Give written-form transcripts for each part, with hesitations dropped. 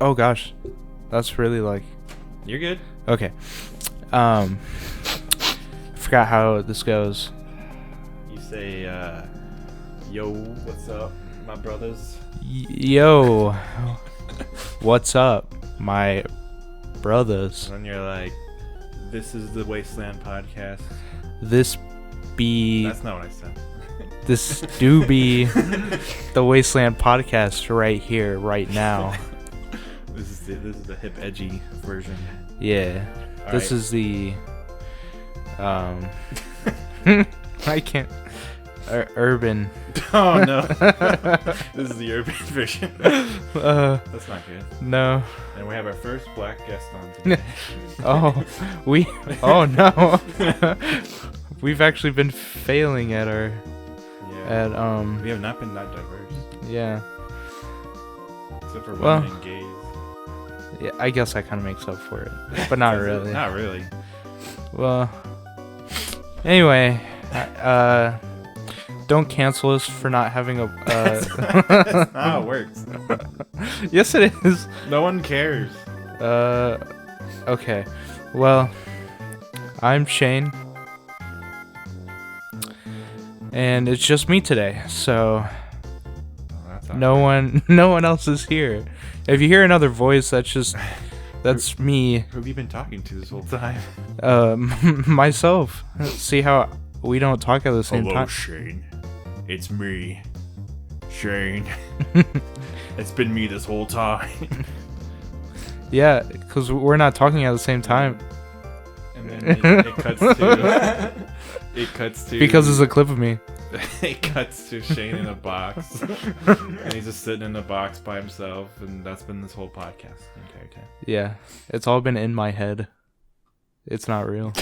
Oh gosh, that's really like. You're good. Okay. Forgot how this goes. You say, yo, what's up, my brothers? Yo, what's up, my brothers? And then you're like, this is the Wasteland podcast. This be. That's not what I said. This do be the Wasteland podcast right here, right now. This is the hip, edgy version. Yeah. All This right. is the I can't urban. Oh no. This is the urban version. That's not good. No. And we have our first black guest on today. Oh no. We've actually been failing at our We have not been that diverse. yeah. Except for Well, women and gays. Yeah, I guess that kind of makes up for it, but not really. Not really. Well, anyway, don't cancel us for not having a. That's not how it works. Yes, it is. No one cares. Okay. Well, I'm Shane, and it's just me today, so no one else is here. If you hear another voice, that's me. Who have you been talking to this whole time? Myself. See how we don't talk at the same Hello, time? Shane. It's me, Shane. It's been me this whole time. Yeah, because we're not talking at the same time. And then it cuts to. It cuts to. Because it's a clip of me. It cuts to Shane in a box, and he's just sitting in the box by himself, and that's been this whole podcast the entire time. Yeah, it's all been in my head. It's not real.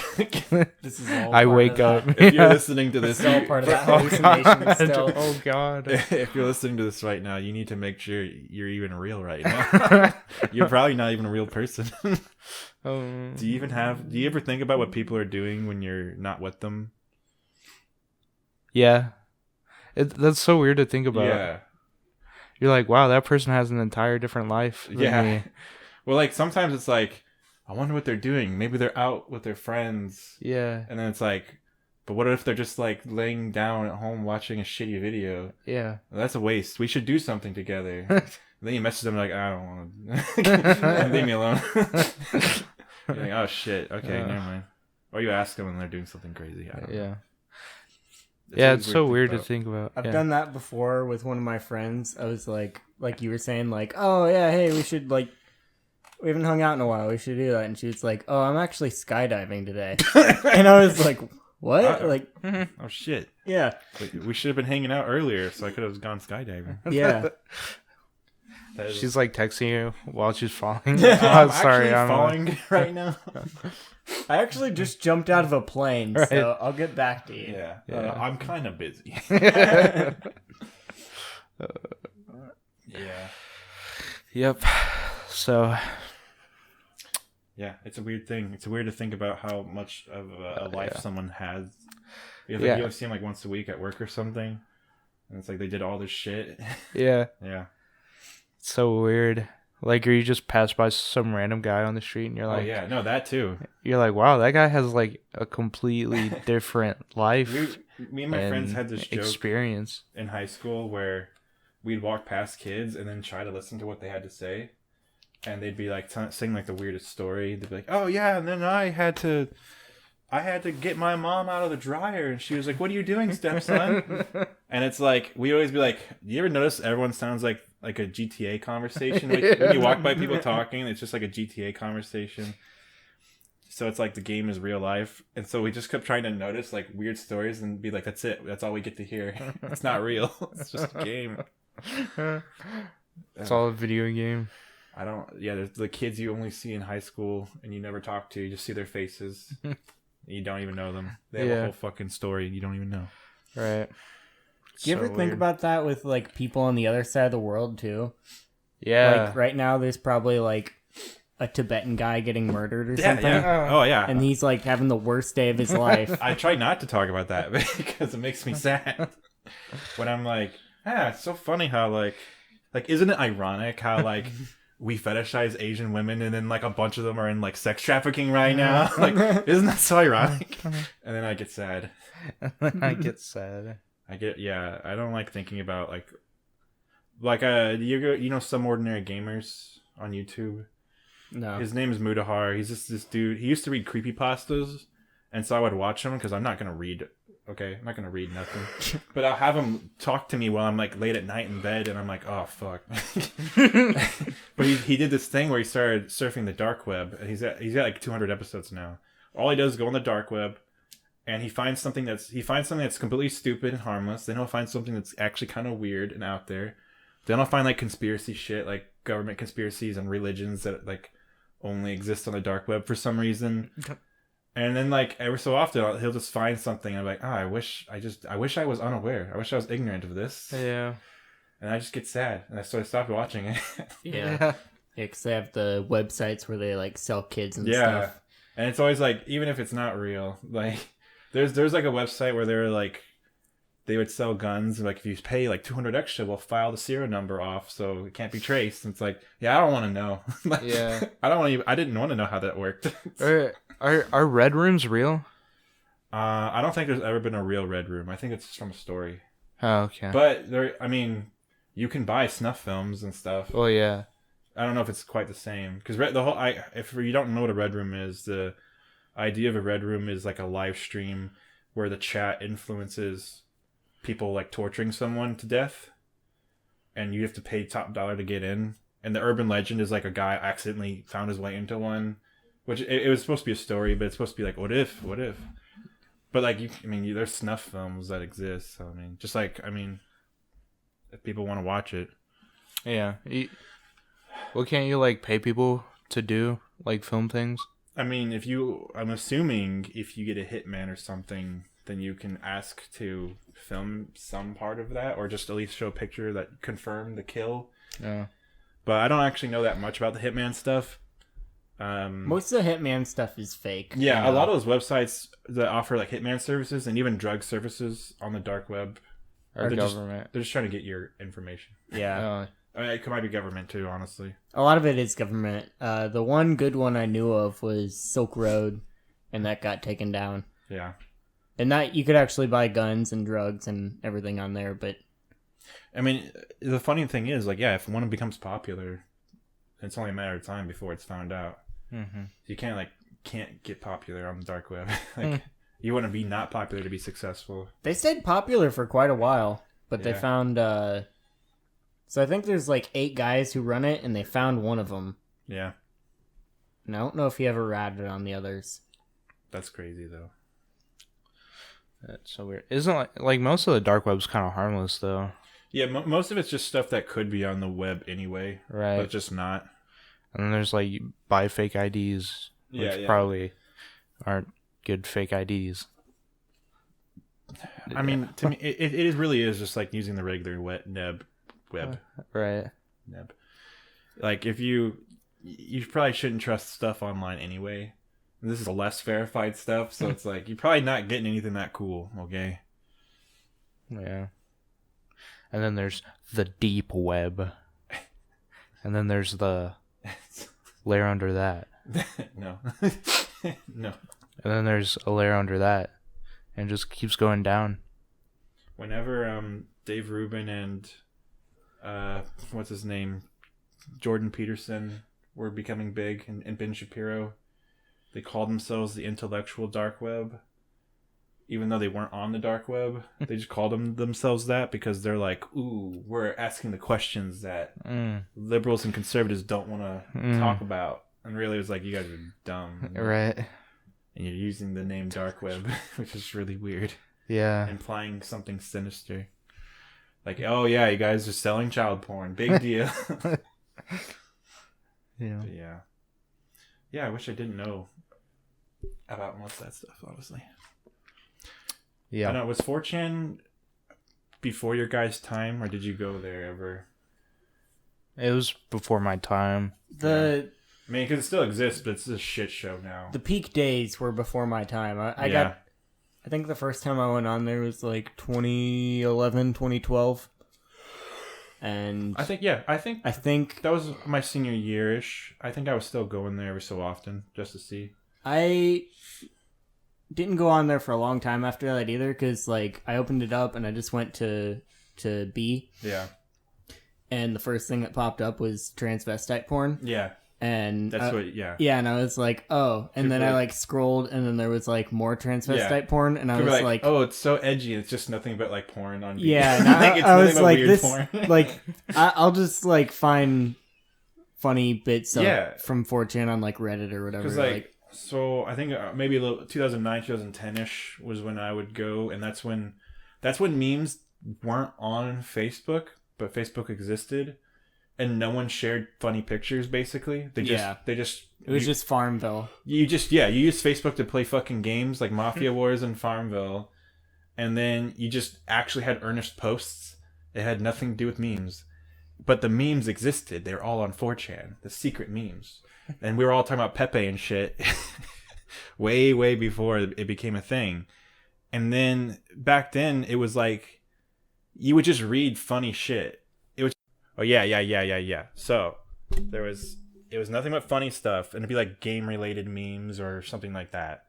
This is all I part wake of up. that. If you're listening to this, It's all part of that hallucination still. Oh god. If you're listening to this right now, you need to make sure you're even real right now. You're probably not even a real person. Do you ever think about what people are doing when you're not with them? Yeah. That's so weird to think about. Yeah. You're like, wow, that person has an entire different life than me. Well, like sometimes it's like, I wonder what they're doing. Maybe they're out with their friends. Yeah. And then it's like, but what if they're just like laying down at home watching a shitty video? Yeah. Well, that's a waste. We should do something together. Then you message them like, I don't want to. Leave me alone. You're like, oh shit. Okay, never mind. Or you ask them when they're doing something crazy. I don't know. Yeah. It's Yeah, always it's so weird to about. think about. I've Yeah. done that before with one of my friends. I was like you were saying, like, oh yeah, hey, we should we haven't hung out in a while. We should do that. And she was like, oh, I'm actually skydiving today. And I was like, what? Oh shit. Yeah, We should have been hanging out earlier, so I could have gone skydiving. yeah. She's like texting you while she's falling. I'm Oh, sorry, actually I'm falling right now. I actually just jumped out of a plane, Right. so I'll get back to you. Yeah, Yeah. I'm kind of busy. Yeah. Yep. So Yeah, it's a weird thing. It's weird to think about how much of a life yeah. someone has. Because Yeah. you ever see them like once a week at work or something, and it's like they did all this shit. yeah, Yeah. it's so weird. Like, or you just pass by some random guy on the street and you're like, Oh yeah, no, that too. you're like, wow, that guy has like a completely different life. Me and my friends had this joke experience. in high school where we'd walk past kids and then try to listen to what they had to say, and they'd be like saying like the weirdest story. They'd be like, "Oh yeah," and then I had to get my mom out of the dryer, and she was like, "What are you doing, stepson?" And it's like we always be like, "Do you ever notice everyone sounds like a GTA conversation? Like when you walk by people talking, it's just like a GTA conversation." So it's like the game is real life, and so we just kept trying to notice like weird stories and be like, "That's it. That's all we get to hear. It's not real. It's just a game." It's all a video game. I don't. Yeah, there's the kids you only see in high school and you never talk to. You just see their faces. You don't even know them. They have a whole fucking story you don't even know. Right. Do you ever think about that with like people on the other side of the world too? Yeah. Like right now, there's probably like a Tibetan guy getting murdered or something. Yeah. Oh yeah. And he's like having the worst day of his life. I try not to talk about that because it makes me sad. When I'm like, it's so funny how like isn't it ironic how like we fetishize Asian women, and then like a bunch of them are in like sex trafficking right now. Like, isn't that so ironic? And then I get sad. I get sad. I don't like thinking about like you know Some Ordinary Gamers on YouTube. No. His name is Mudahar. He's just this dude. He used to read creepypastas, and so I would watch him because I'm not gonna read. Okay, I'm not gonna read nothing. But I'll have him talk to me while I'm like late at night in bed, and I'm like, oh fuck. But he did this thing where he started surfing the dark web, and he's got like 200 episodes now. All he does is go on the dark web, and he finds something that's completely stupid and harmless. Then he'll find something that's actually kind of weird and out there. Then I'll find like conspiracy shit, like government conspiracies and religions that like only exist on the dark web for some reason. And then like every so often he'll just find something and I'm like, oh, I wish I was unaware. I wish I was ignorant of this. Yeah. And I just get sad. And so I stopped watching it. Yeah. Because they have the websites where they like sell kids and yeah. stuff. And it's always like, even if it's not real, like there's like a website where they're like, they would sell guns. Like if you pay like 200 extra, we'll file the serial number off so it can't be traced. And it's like, yeah, I don't want to know. Like, Yeah. I didn't want to know how that worked. Are red rooms real? I don't think there's ever been a real red room. I think it's from a story. Oh, okay. But you can buy snuff films and stuff. Well, yeah. I don't know if it's quite the same because if you don't know what a red room is, the idea of a red room is like a live stream where the chat influences people like torturing someone to death, and you have to pay top dollar to get in. And the urban legend is like a guy accidentally found his way into one, which it was supposed to be a story, but it's supposed to be like what if. But like there's snuff films that exist. So if people want to watch it, yeah. Well, can't you like pay people to do like film things? I'm assuming if you get a hitman or something, then you can ask to film some part of that, or just at least show a picture that confirmed the kill. Yeah. But I don't actually know that much about the hitman stuff. Most of the hitman stuff is fake. Yeah, a lot of those websites that offer like hitman services and even drug services on the dark web Or government. They're just trying to get your information. Yeah. It might be government too, honestly. A lot of it is government. The one good one I knew of was Silk Road, and that got taken down. Yeah. And that you could actually buy guns and drugs and everything on there, but the funny thing is, like, yeah, if one becomes popular, it's only a matter of time before it's found out. Mm-hmm. You can't get popular on the dark web. You want to be not popular to be successful. they stayed popular for quite a while, but they Yeah. found so I think there's like 8 guys who run it, and they found one of them. Yeah. And I don't know if he ever ratted on the others. That's crazy, though. That's so weird. Isn't like most of the dark web's kind of harmless though? Yeah, most of it's just stuff that could be on the web anyway, Right. but just not. And then there's like you buy fake IDs, which probably aren't good fake IDs. To me, it really is just like using the regular web. Right. Neb. Like if you probably shouldn't trust stuff online anyway. This is less verified stuff, so it's like you're probably not getting anything that cool. Okay. Yeah. And then there's the deep web. And then there's the layer under that. No. No. And then there's a layer under that. And it just keeps going down. Whenever Dave Rubin and what's his name? Jordan Peterson were becoming big, and Ben Shapiro, they called themselves the intellectual dark web. Even though they weren't on the dark web, they just called themselves that because they're like, ooh, we're asking the questions that liberals and conservatives don't want to talk about. And really it was like, you guys are dumb. Right. And you're using the name dark web, which is really weird. Yeah. Implying something sinister. Like, oh yeah, you guys are selling child porn. Big deal. Yeah. But yeah. Yeah, I wish I didn't know about most of that stuff, honestly. Yeah. I don't know, was 4chan before your guys' time, or did you go there ever? It was before my time. The Because it still exists, but it's a shit show now. the peak days were before my time. I think the first time I went on there was like 2011, 2012. And I think that was my senior year-ish. I think I was still going there every so often just to see. I didn't go on there for a long time after that either, because like I opened it up and I just went to B. Yeah. And the first thing that popped up was transvestite porn. Yeah. And yeah. Yeah, and I was like, oh, and then I like scrolled, and then there was like more transvestite porn, and I was like, oh, it's so edgy. It's just nothing but like porn on. Yeah, and I was like, this, like, I'll just like find funny bits from 4chan on like Reddit or whatever. Like, so I think maybe a little 2009, 2010ish was when I would go, and that's when memes weren't on Facebook, but Facebook existed. And no one shared funny pictures, basically. It was just Farmville. You use Facebook to play fucking games like Mafia Wars and Farmville. And then you just actually had earnest posts. It had nothing to do with memes. But the memes existed. They were all on 4chan. The secret memes. And we were all talking about Pepe and shit. way, way before it became a thing. And then, back then, it was like, you would just read funny shit. Oh, yeah. So, it was nothing but funny stuff, and it'd be like game-related memes or something like that.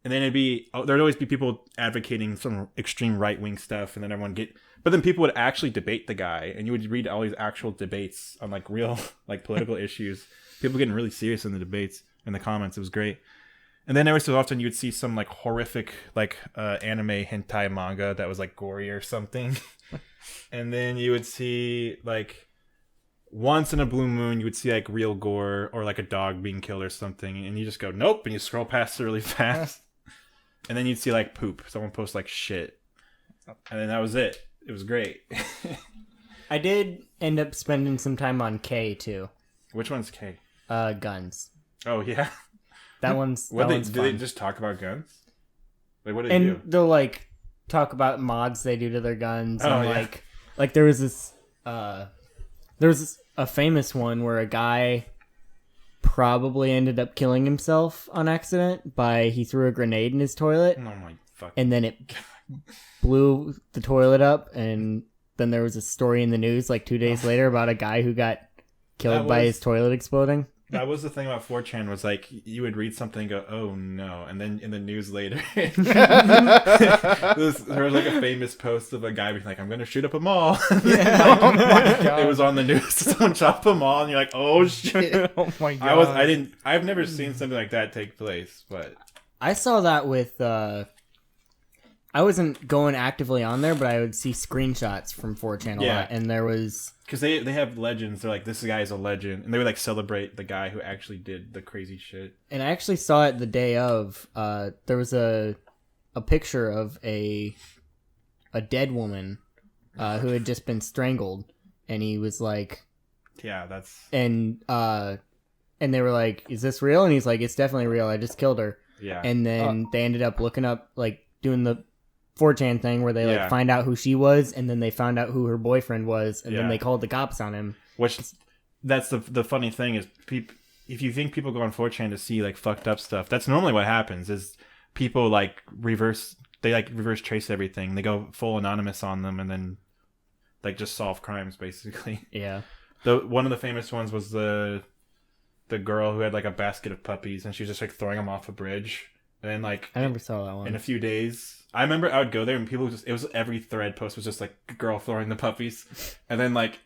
And then there'd always be people advocating some extreme right-wing stuff, and then but then people would actually debate the guy, and you would read all these actual debates on like real, like political issues. People getting really serious in the debates, in the comments. It was great. And then every so often you would see some like horrific, like anime hentai manga that was like gory or something. And then you would see, like, once in a blue moon, you would see, like, real gore or, like, a dog being killed or something. And you just go, nope, and you scroll past it really fast. And then you'd see, like, poop. Someone post, like, shit. And then that was it. It was great. I did end up spending some time on K, too. Which one's K? Guns. Oh, yeah? That one's Do they just talk about guns? Like, what do they do? And they'll, like, talk about mods they do to their guns. Oh, and, yeah. Like there was a famous one where a guy probably ended up killing himself on accident he threw a grenade in his toilet. Oh my fuck. And then it blew the toilet up, and then there was a story in the news like 2 days later about a guy who got killed by his toilet exploding. That was the thing about 4chan, was like you would read something and go, oh no, and then in the news later there was like a famous post of a guy being like, I'm gonna shoot up a mall. Yeah. Oh my God. It was on the news. Someone shot up a mall, and you're like, oh shit. Oh my God. I've never seen something like that take place, but I saw that with I wasn't going actively on there, but I would see screenshots from 4chan a lot, and there was... Because they have legends. They're like, this guy is a legend. And they would like celebrate the guy who actually did the crazy shit. And I actually saw it the day of. There was a picture of a dead woman who had just been strangled. And he was like... Yeah, that's... And they were like, is this real? And he's like, it's definitely real. I just killed her. Yeah. And then they ended up looking up, like, doing the 4chan thing where they like find out who she was, and then they found out who her boyfriend was, and then they called the cops on him. Which, that's the funny thing is, if you think people go on 4chan to see like fucked up stuff, that's normally what happens. Is people like reverse trace everything. They go full anonymous on them, and then like just solve crimes basically. Yeah. One of the famous ones was the girl who had like a basket of puppies, and she was just like throwing them off a bridge. And then, like, I never saw that one. In a few days, I remember I would go there and people it was every thread post was just like a girl throwing the puppies. And then, like,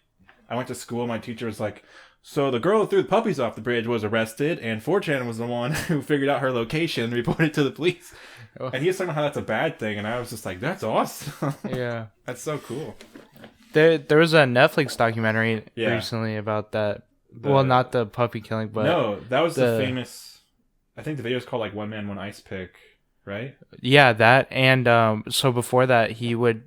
I went to school, my teacher was like, so the girl who threw the puppies off the bridge was arrested, and 4chan was the one who figured out her location and reported to the police. Oh. And he was talking about how that's a bad thing, and I was just like, that's awesome. Yeah. That's so cool. There was a Netflix documentary recently about that. Well, not the puppy killing, but... No, that was the famous... I think the video is called like One Man, One Ice Pick, right? Yeah, that. And so before that, he would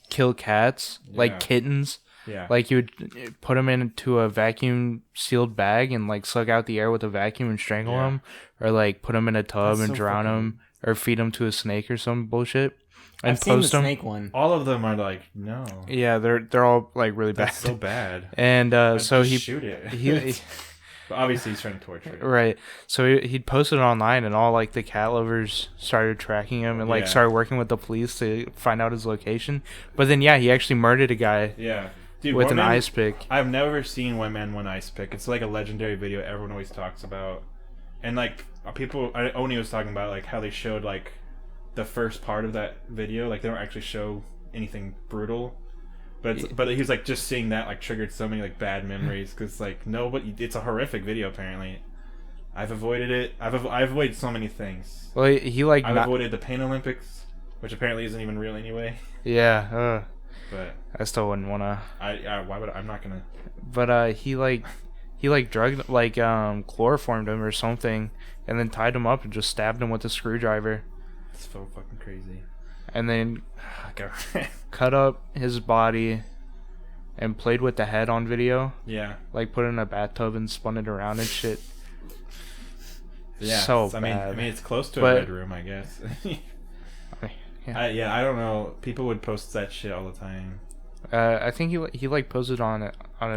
kill cats, like kittens. Yeah. Like you would put them into a vacuum sealed bag and like suck out the air with a vacuum and strangle them, or like put them in a tub and drown them, or feed them to a snake or some bullshit. And I've seen the snake one. All of them are like, no. Yeah, they're all like really bad. That's so bad. And so he shoot it. he But obviously he's trying to torture it. Right. So he'd posted it online, and all like the cat lovers started tracking him and like started working with the police to find out his location. But then he actually murdered a guy. Yeah. Dude, with One an Man- ice pick. I've never seen One Man One Ice Pick. It's like a legendary video everyone always talks about, and like people, Oni was talking about like how they showed like the first part of that video, like they don't actually show anything brutal, but he was like just seeing that like triggered so many like bad memories because like nobody, it's a horrific video apparently. I've avoided it. I've avoided so many things. Well, he like I've avoided the Pain Olympics, which apparently isn't even real anyway. Yeah. But I still wouldn't wanna. Why would I'm not gonna. But he drugged chloroformed him or something, and then tied him up and just stabbed him with a screwdriver. It's so fucking crazy. And then cut up his body and played with the head on video. Yeah. Like put it in a bathtub and spun it around and shit. Yeah. So I bad. mean, it's close to a red room, I guess. Yeah. I don't know. People would post that shit all the time. I think he like posted on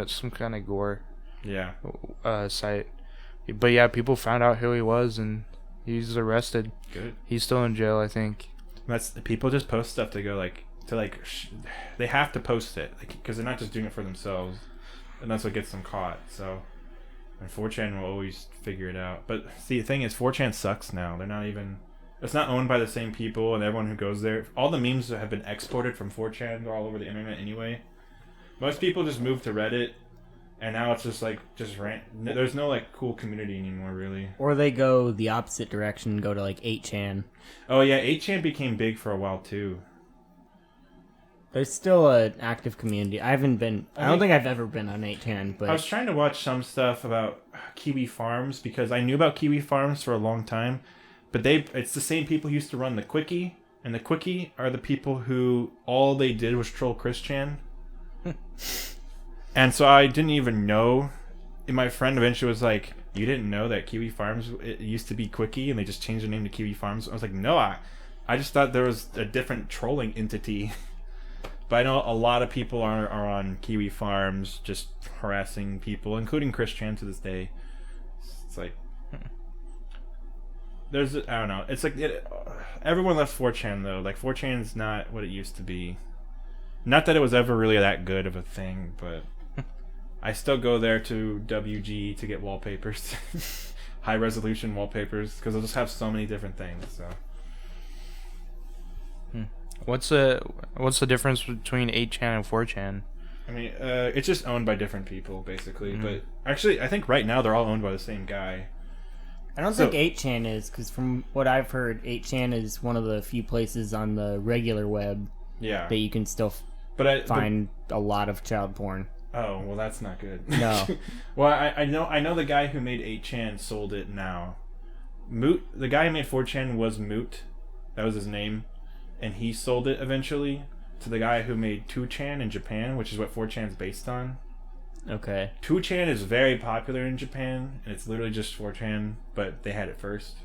some kind of gore Yeah. site. But yeah, people found out who he was and he's arrested. Good. He's still in jail, I think. That's people just post stuff to go they have to post it because they're not just doing it for themselves, and that's what gets them caught. So, and 4chan will always figure it out. But see, the thing is, 4chan sucks now. They're not even. It's not owned by the same people, and everyone who goes there, all the memes that have been exported from 4chan are all over the internet anyway. Most people just move to Reddit, and now it's just rant. There's no like cool community anymore, really. Or they go the opposite direction and go to like 8chan. Oh yeah, 8chan became big for a while too. There's still an active community. I don't think I've ever been on 8chan, but I was trying to watch some stuff about Kiwi Farms because I knew about Kiwi Farms for a long time, but it's the same people who used to run the Quickie, and the Quickie are the people who all they did was troll Chris-chan. And so I didn't even know, and my friend eventually was like, you didn't know that Kiwi Farms, it used to be Quickie and they just changed the name to Kiwi Farms? I was like, no, I just thought there was a different trolling entity. But I know a lot of people are on Kiwi Farms just harassing people, including Chris-chan to this day. It's like, I don't know. It's like, everyone left 4chan though. Like 4chan's not what it used to be. Not that it was ever really that good of a thing, but I still go there to WG to get wallpapers. High resolution wallpapers, because they'll just have so many different things, so. What's the difference between 8chan and 4chan? I mean, it's just owned by different people, basically. Mm-hmm. But actually, I think right now they're all owned by the same guy. I don't think 8chan is, because from what I've heard, 8chan is one of the few places on the regular web that you can still find a lot of child porn. Oh, well, that's not good. No. Well, I know the guy who made 8chan sold it now. The guy who made 4chan was Moot. That was his name. And he sold it eventually to the guy who made 2chan in Japan, which is what 4chan's based on. Okay. 2chan is very popular in Japan, and it's literally just 4chan, but they had it first.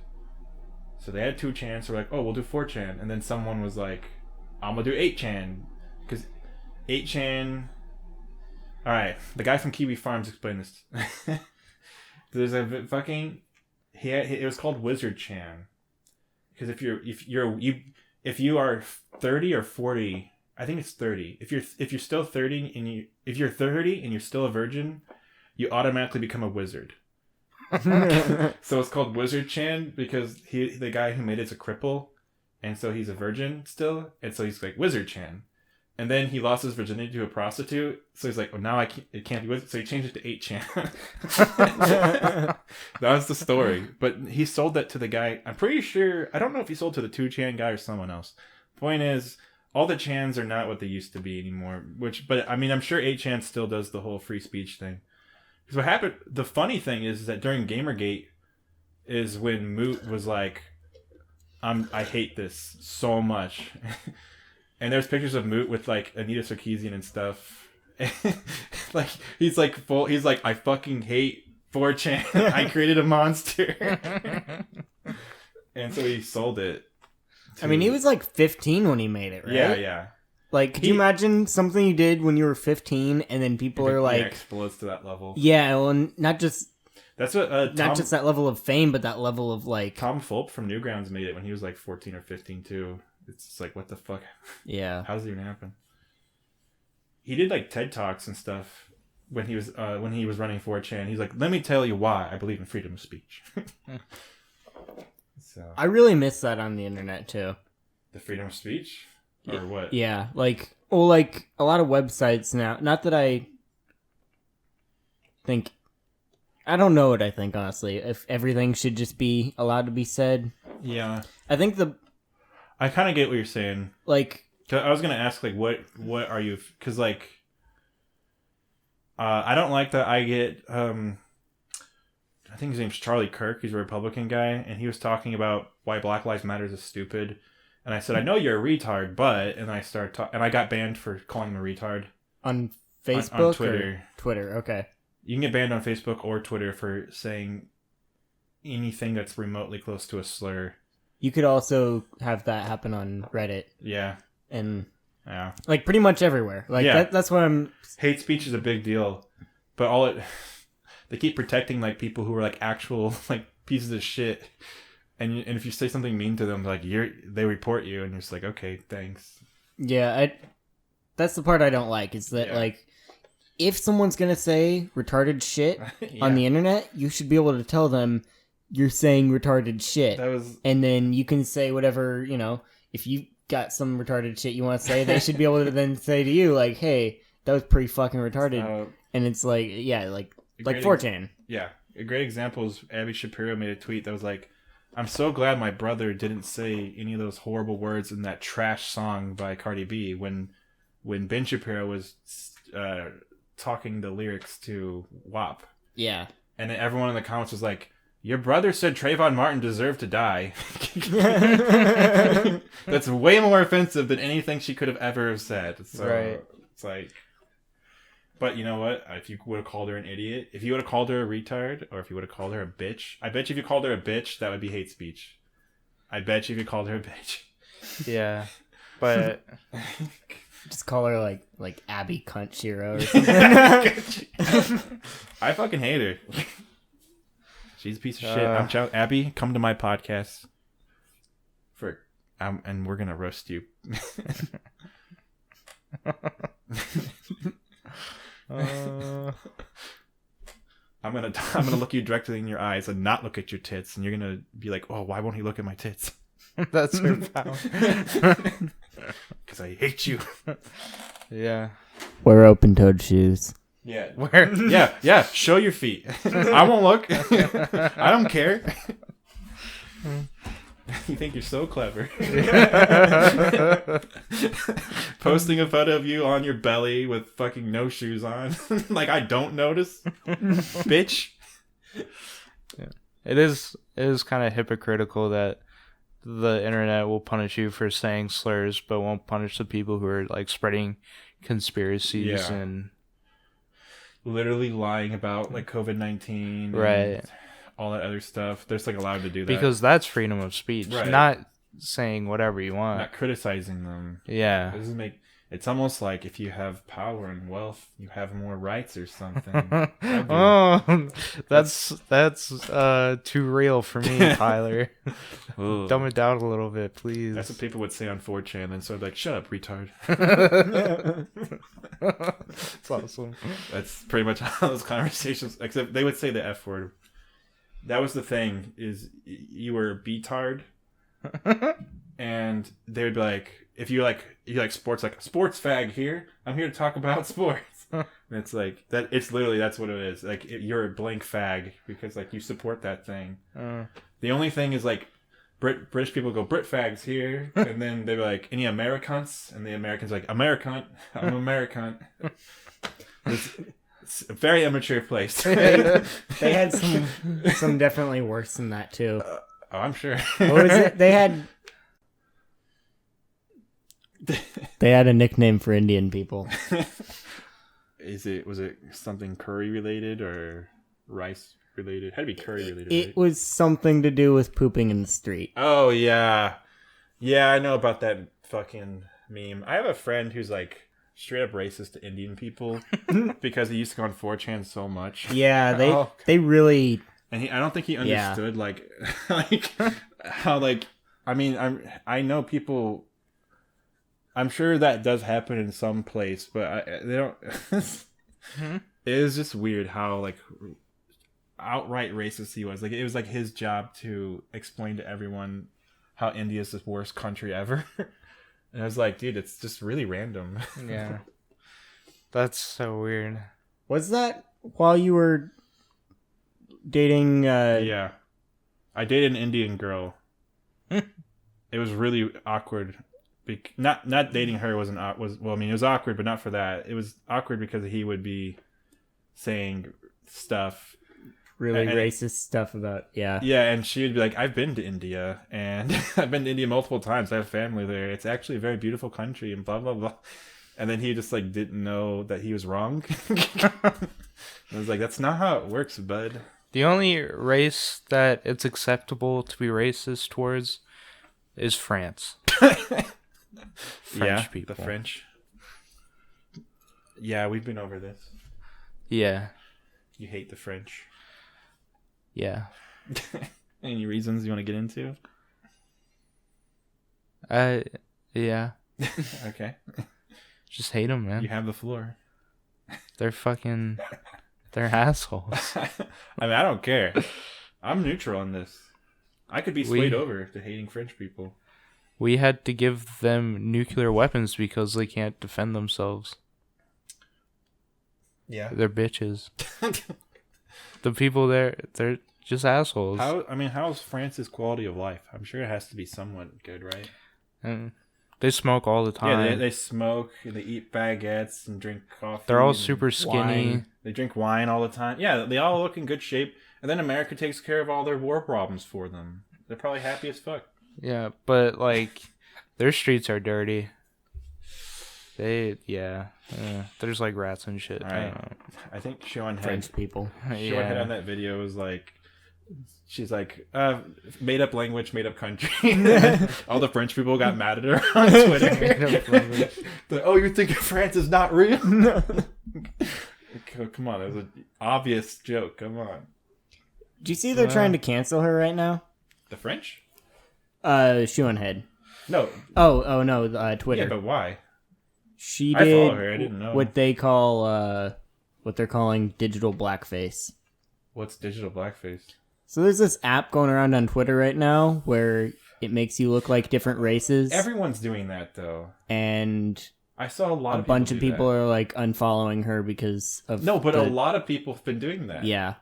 So they had 2chan, so we're like, oh, we'll do 4chan. And then someone was like, I'm going to do 8chan. Because 8chan... Alright, the guy from Kiwi Farms explained this. There's a fucking... It was called Wizard Chan. Because if you are 30 or 40, I think it's 30. If you're still 30 if you're 30 and you're still a virgin, you automatically become a wizard. So it's called Wizard Chan because the guy who made it's a cripple, and so he's a virgin still, and so he's like Wizard Chan. And then he lost his virginity to a prostitute, so he's like, "Oh, now it can't be wizard." So he changed it to 8chan. That was the story. But he sold that to the guy. I'm pretty sure. I don't know if he sold to the 2chan guy or someone else. Point is, all the chans are not what they used to be anymore. But I mean, I'm sure 8chan still does the whole free speech thing. Because what happened? The funny thing is that during Gamergate is when Moot was like, "I hate this so much." And there's pictures of Moot with like Anita Sarkeesian and stuff. Like he's like, I fucking hate 4chan. I created a monster. And so he sold it. I mean, he was like 15 when he made it, right? Yeah. Like, could you imagine something you did when you were 15 and then people are like... It explodes to that level. Yeah, well, not just... That's what... not just that level of fame, but that level of like... Tom Fulp from Newgrounds made it when he was like 14 or 15 too. It's just like, what the fuck? Yeah. How does it even happen? he did like TED Talks and stuff when he was running 4chan. He's like, let me tell you why I believe in freedom of speech. So I really miss that on the internet too. the freedom of speech, or what? Yeah, like a lot of websites now. Not that I think. I don't know what I think, honestly. If everything should just be allowed to be said. Yeah. I think I kind of get what you're saying. like 'Cause I was gonna ask, like, what are you? Because like, I don't like that. I get I think his name's Charlie Kirk. He's a Republican guy, and he was talking about why Black Lives Matter is stupid. And I said, I know you're a retard, but and I started and I got banned for calling him a retard on Facebook on Twitter. or Twitter. Okay. You can get banned on Facebook or Twitter for saying anything that's remotely close to a slur. You could also have that happen on Reddit Yeah. and Yeah. like pretty much everywhere. Like Yeah. that's what I'm. Hate speech is a big deal, but they keep protecting like people who are like actual like pieces of shit, and if you say something mean to them, like they report you, and you're just like, okay, thanks. Yeah, that's the part I don't like. Is that like, if someone's gonna say retarded shit on the internet, you should be able to tell them you're saying retarded shit, and then you can say whatever, if you got some retarded shit you want to say, they should be able to then say to you like, hey, that was pretty fucking retarded, and it's like, yeah, like 4chan. Yeah, a great example is Abby Shapiro made a tweet that was like, I'm so glad my brother didn't say any of those horrible words in that trash song by Cardi B when Ben Shapiro was talking the lyrics to WAP. Yeah. And then everyone in the comments was like, your brother said Trayvon Martin deserved to die. That's way more offensive than anything she could have ever said. So right. It's like... But you know what? If you would have called her an idiot, if you would have called her a retard, or if you would have called her a bitch, I bet you if you called her a bitch, that would be hate speech. I bet you if you called her a bitch. Yeah. But... Just call her like Abby Cunt Shiro or something. I fucking hate her. She's a piece of shit. Abby, come to my podcast. And we're gonna roast you. I'm gonna look you directly in your eyes and not look at your tits, and you're gonna be like, "Oh, why won't he look at my tits?" That's her power. Because I hate you. Yeah. Wear open-toed shoes. Yeah. Where? Yeah. Show your feet. I won't look. I don't care. You think you're so clever. Posting a photo of you on your belly with fucking no shoes on. Like I don't notice. Bitch. Yeah. It is kind of hypocritical that the internet will punish you for saying slurs but won't punish the people who are like spreading conspiracies and literally lying about like COVID-19 right, all that other stuff. They're just like allowed to do that because that's freedom of speech, right. Not saying whatever you want, not criticizing them. Yeah, it doesn't make. It's almost like if you have power and wealth, you have more rights or something. Oh, that's too real for me, Tyler. Dumb it down a little bit, please. That's what people would say on 4chan, and so like, shut up, retard. That's awesome. That's pretty much how those conversations. Except they would say the F word. That was the thing. Is you were a B-tard, and they would be like, if you like sports, like sports fag here. I'm here to talk about sports. And it's like that. It's literally that's what it is. Like you're a blank fag because like you support that thing. The only thing is like British people go Brit fags here, and then they're like any Americans, and the Americans are like American. I'm American. It's a very immature place. They had some definitely worse than that too. Oh, I'm sure. What was it? They had a nickname for Indian people. Was it something curry related or rice related? It had to be curry related. It right? was something to do with pooping in the street. Oh yeah, I know about that fucking meme. I have a friend who's like straight up racist to Indian people because he used to go on 4chan so much. Yeah, they really. And I don't think he understood like how like I mean I know people. I'm sure that does happen in some place, but they don't. It is just weird how like outright racist he was. Like it was like his job to explain to everyone how India is the worst country ever. And I was like, dude, it's just really random. Yeah. That's so weird. Was that while you were dating? Yeah, I dated an Indian girl. It was really awkward. Not dating her was well. I mean, it was awkward, but not for that. It was awkward because he would be saying stuff, Really racist stuff about yeah, and she would be like, I've been to India, and I've been to India multiple times. I have family there. It's actually a very beautiful country, and blah blah blah. And then he just like didn't know that he was wrong. I was like, that's not how it works, bud. The only race that it's acceptable to be racist towards is France. French people. The French. Yeah, we've been over this. Yeah. You hate the French. Yeah. Any reasons you want to get into? Yeah. Okay. Just hate them, man. You have the floor. They're assholes. I mean, I don't care. I'm neutral on this. I could be swayed over to hating French people. We had to give them nuclear weapons because they can't defend themselves. Yeah. They're bitches. The people there, they're just assholes. How's France's quality of life? I'm sure it has to be somewhat good, right? And they smoke all the time. Yeah, they smoke, they eat baguettes and drink coffee. They're all super skinny. Wine. They drink wine all the time. Yeah, they all look in good shape. And then America takes care of all their war problems for them. They're probably happy as fuck. Yeah, but like their streets are dirty. There's like rats and shit. Right. I think Sean French people. Sean had on that video was like, she's like, made up language, made up country. All the French people got mad at her on Twitter. Oh, you think France is not real? Come on, it was an obvious joke. Come on. Do you see they're trying to cancel her right now? The French? Shoonhead. No. Oh no, Twitter. Yeah, but why? She I did follow her. I didn't know. what they call what they're calling digital blackface. What's digital blackface? So there's this app going around on Twitter right now where it makes you look like different races. Everyone's doing that though. And I saw a bunch of people are like unfollowing her because of a lot of people have been doing that. Yeah.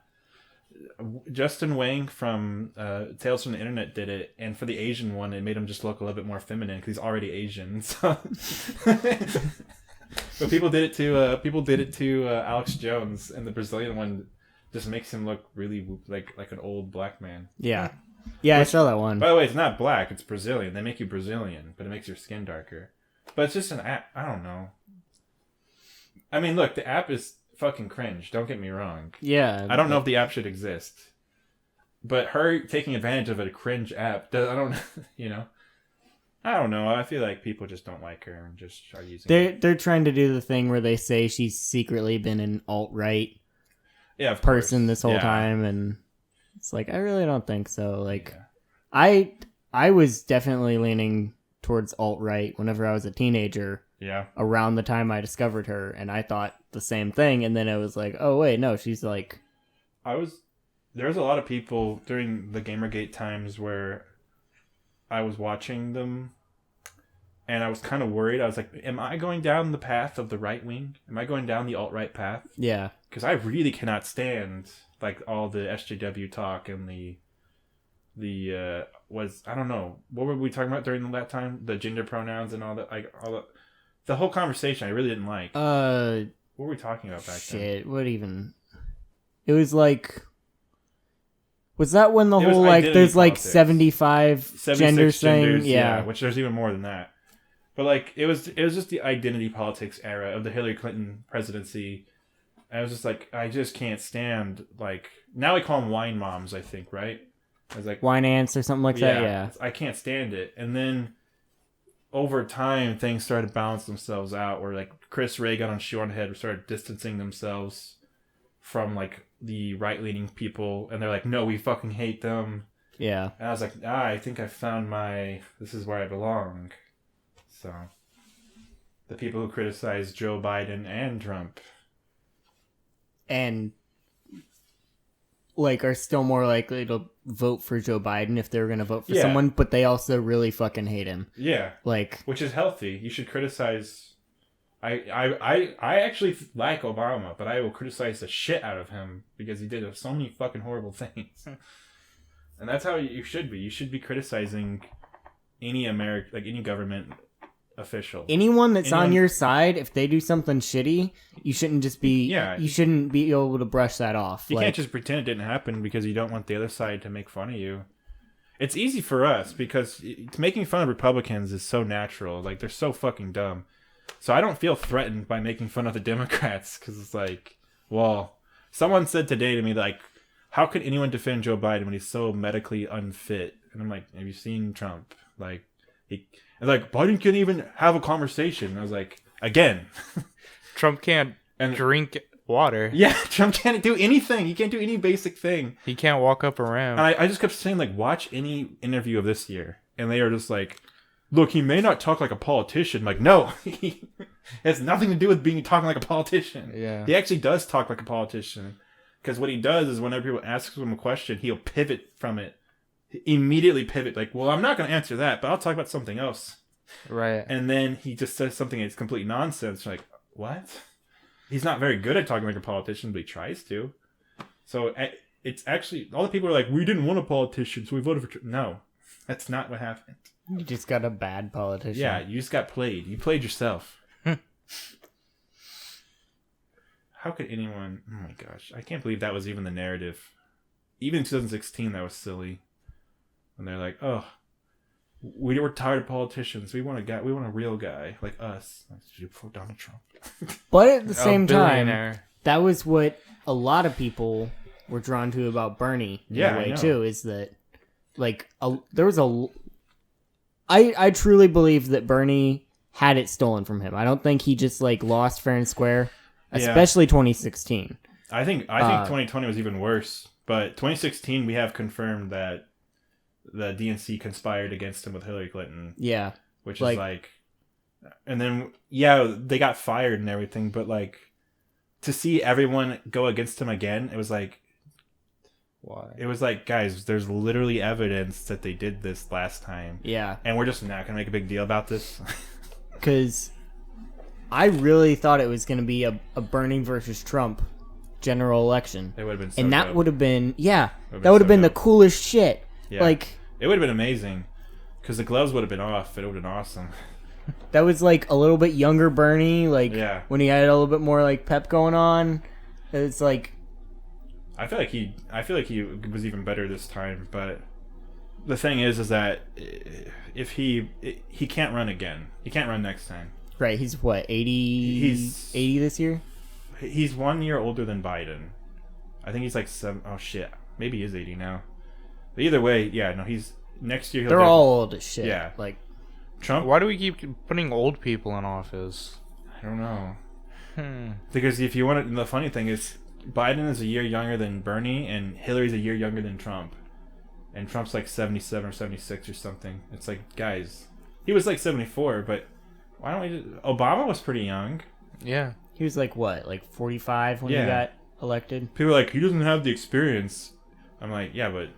Justin Wang from Tales from the Internet did it, and for the Asian one, it made him just look a little bit more feminine because he's already Asian. So. But people did it to Alex Jones, and the Brazilian one just makes him look really like an old black man. Yeah, I saw that one. By the way, it's not black; it's Brazilian. They make you Brazilian, but it makes your skin darker. But it's just an app. I don't know. I mean, look, the app is fucking cringe. Don't get me wrong. Yeah. I don't know if the app should exist. But her taking advantage of a cringe app, I don't know. I feel like people just don't like her and just are using it. They're trying to do the thing where they say she's secretly been an alt-right person this whole time, and it's like, I really don't think so. Like, yeah. I was definitely leaning towards alt-right whenever I was a teenager. Yeah. Around the time I discovered her, and I thought the same thing, and then it was like, oh wait, no, she's like... There was a lot of people during the Gamergate times where I was watching them, and I was kind of worried. I was like, am I going down the path of the right wing? Am I going down the alt-right path? Yeah. Because I really cannot stand like all the SJW talk and I don't know, what were we talking about during that time? The gender pronouns and all that, like all that. The whole conversation I really didn't like. What were we talking about back then? Shit, what even? It was like... Was that when the whole, like, there's, like, 75 genders thing? Yeah, which there's even more than that. But, like, it was just the identity politics era of the Hillary Clinton presidency. And I was just like, I just can't stand, like... Now we call them wine moms, I think, right? I was like... Wine ants or something like that, yeah. I can't stand it. And then... Over time, things started to balance themselves out, where like Chris Ray got on Shorehead and started distancing themselves from like the right-leaning people, and they're like, "No, we fucking hate them." Yeah. And I was like, I think I found this is where I belong. So, The people who criticize Joe Biden and Trump. And like are still more likely to vote for Joe Biden if they were going to vote for someone, but they also really fucking hate him. Yeah. Like, which is healthy. You should criticize. I actually like Obama, but I will criticize the shit out of him because he did so many fucking horrible things. And that's how you should be. You should be criticizing any any government official. Anyone that's on your side, if they do something shitty, you shouldn't just be. Yeah, you shouldn't be able to brush that off. You can't just pretend it didn't happen because you don't want the other side to make fun of you. It's easy for us because making fun of Republicans is so natural. Like, they're so fucking dumb. So I don't feel threatened by making fun of the Democrats because it's like, well, someone said today to me, like, how could anyone defend Joe Biden when he's so medically unfit? And I'm like, have you seen Trump? Like, Biden can't even have a conversation. And I was like, again. Trump can't drink water. Yeah, Trump can't do anything. He can't do any basic thing. He can't walk up around. And I just kept saying, like, watch any interview of this year. And they are just like, look, he may not talk like a politician. Like, no. It has nothing to do with talking like a politician. Yeah. He actually does talk like a politician. Because what he does is whenever people ask him a question, he'll pivot from it. Immediately pivot. Like, well, I'm not going to answer that, but I'll talk about something else. Right. And then he just says something that's complete nonsense. Like, what? He's not very good at talking like a politician, but he tries to. So it's actually, all the people are like, we didn't want a politician, so we voted for Trump. No, that's not what happened. You just got a bad politician. Yeah, you just got played. You played yourself. How could anyone... Oh my gosh. I can't believe that was even the narrative. Even in 2016, that was silly. And they're like, oh, we were tired of politicians. We want a guy. We want a real guy like us. Did you vote Donald Trump? But at the same time, that was what a lot of people were drawn to about Bernie in a way, too, is that, like, there was a... I truly believe that Bernie had it stolen from him. I don't think he just, like, lost fair and square. Especially 2016. I think 2020 was even worse. But 2016, we have confirmed that the DNC conspired against him with Hillary Clinton. Yeah. Which is like... And then, yeah, they got fired and everything. But, like, to see everyone go against him again, it was like... Why? It was like, guys, there's literally evidence that they did this last time. Yeah. And we're just not going to make a big deal about this. Because... I really thought it was going to be a Bernie versus Trump general election. It would have been so And that would have been, that would have so been the coolest shit. Yeah. Like, it would have been amazing. Because the gloves would have been off. It would have been awesome. That was like a little bit younger Bernie. Like, when he had a little bit more like pep going on. It's like... I feel like he was even better this time. But the thing is that if he can't run again. He can't run next time. Right, he's what, 80? He's 80 this year? He's 1 year older than Biden. I think he's like 7. Oh, shit. Maybe he is 80 now. But either way, yeah, no, he's... Next year, they're all old as shit. Yeah. Like, Trump... Why do we keep putting old people in office? I don't know. Because if you want to... The funny thing is, Biden is a year younger than Bernie, and Hillary's a year younger than Trump. And Trump's like 77 or 76 or something. It's like, guys... He was like 74, but... Why don't we just... Obama was pretty young. Yeah. He was like, what, like 45 when he got elected? People are like, he doesn't have the experience. I'm like, yeah, but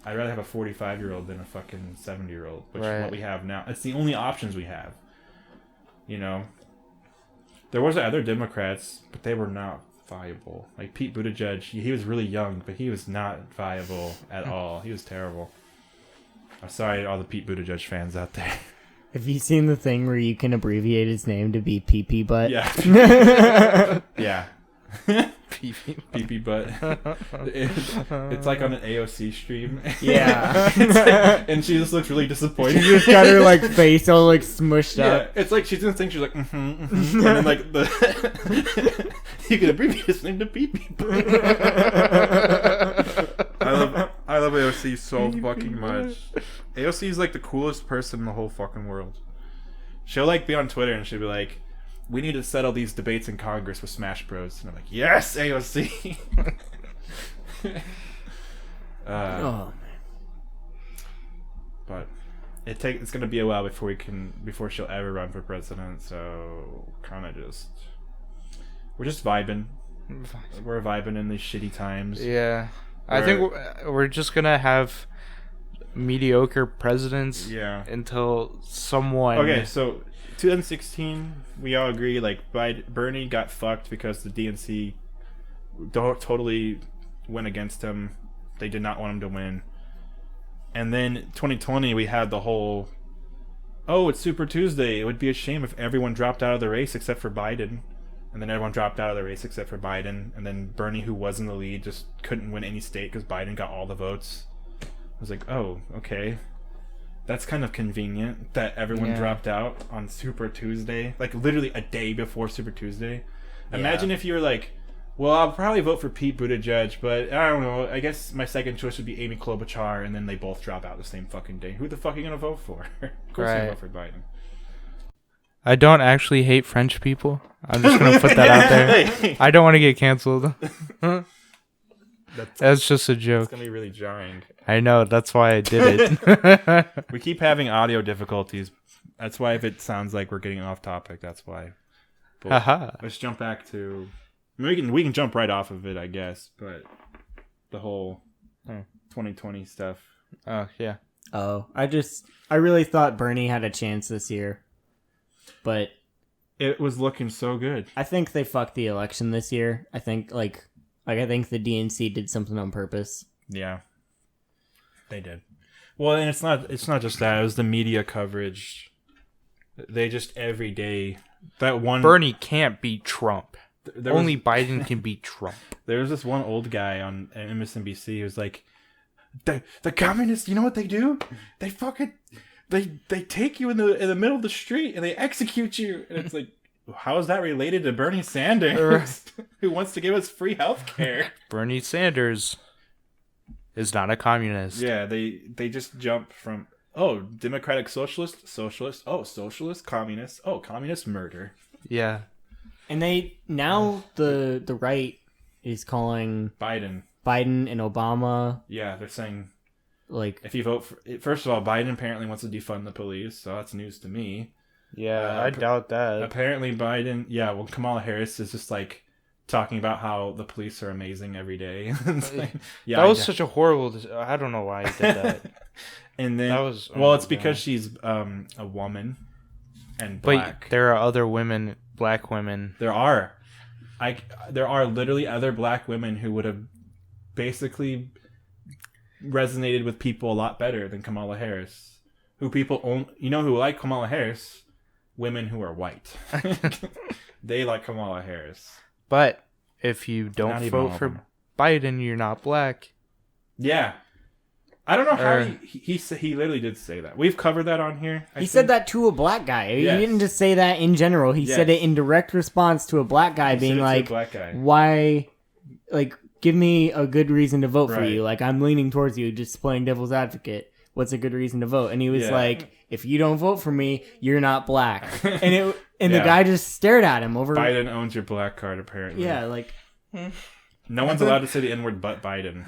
I'd rather have a 45-year-old than a fucking 70-year-old, which is what we have now. It's the only options we have. You know? There was other Democrats, but they were not viable. Like Pete Buttigieg, he was really young, but he was not viable at all. He was terrible. I'm sorry to all the Pete Buttigieg fans out there. Have you seen the thing where you can abbreviate his name to be PP Butt? Yeah. Yeah. PP Butt. It's like on an AOC stream. Yeah. And she just looks really disappointed. She just got her like face all like smushed up. It's like she's gonna think she's like, and then like you can abbreviate his name to PP Butt. I love AOC so fucking much. AOC is like the coolest person in the whole fucking world. She'll like be on Twitter and she'll be like, we need to settle these debates in Congress with Smash Bros. And I'm like, yes, AOC. Oh man. But it's gonna be a while before she'll ever run for president. So kind of we're just vibing. We're vibing in these shitty times. Yeah, I think we're just gonna have mediocre presidents. Yeah. Until someone. Okay, so 2016, we all agree Bernie got fucked because the DNC totally went against him. They did not want him to win. And then 2020, we had the whole, it's Super Tuesday. It would be a shame if everyone dropped out of the race except for Biden. And then everyone dropped out of the race except for Biden. And then Bernie, who was in the lead, just couldn't win any state because Biden got all the votes. I was like, oh, okay. That's kind of convenient that everyone dropped out on Super Tuesday. Like, literally a day before Super Tuesday. Imagine if you were like, well, I'll probably vote for Pete Buttigieg, but I don't know. I guess my second choice would be Amy Klobuchar, and then they both drop out the same fucking day. Who the fuck are you going to vote for? Of course you're going to vote for Biden. I don't actually hate French people. I'm just going to put that out there. I don't want to get canceled. That's just a joke. It's going to be really jarring. I know. That's why I did it. We keep having audio difficulties. That's why if it sounds like we're getting off topic, that's why. Haha. Let's jump back to... we can jump right off of it, I guess, but the whole 2020 stuff. Oh, yeah. Oh, I really thought Bernie had a chance this year. But it was looking so good. I think they fucked the election this year. I think I think the DNC did something on purpose. Yeah. They did. Well, and it's not just that, it was the media coverage. They just every day that one Bernie can't beat Trump. Only Biden can beat Trump. There was this one old guy on MSNBC who was like, the communists, you know what they do? They fucking they take you in the middle of the street and they execute you. And it's like, how is that related to Bernie Sanders, who wants to give us free health care? Bernie Sanders is not a communist. Yeah, they just jump from democratic socialist, socialist, communist, communist murder. Yeah. And the right is calling Biden and Obama. Yeah, they're saying if you vote for, first of all, Biden apparently wants to defund the police, so that's news to me. Yeah, I doubt that. Apparently Biden, Kamala Harris is just talking about how the police are amazing every day. That was such a horrible. I don't know why he did that. And then it's because she's a woman and black. But there are other women. Black women. There are literally other black women who would have basically resonated with people a lot better than Kamala Harris. Who like Kamala Harris? Women who are white. They like Kamala Harris. But if you don't vote for Biden, you're not black. Yeah. I don't know how he literally did say that. We've covered that on here. He said that to a black guy. Yes. He didn't just say that in general. He said it in direct response to a black guy being like, why, give me a good reason to vote for you. I'm leaning towards you, just playing devil's advocate. What's a good reason to vote? And he was like, if you don't vote for me, you're not black. And the guy just stared at him over. Biden owns your black card, apparently. Yeah, no one's allowed to say the N-word but Biden.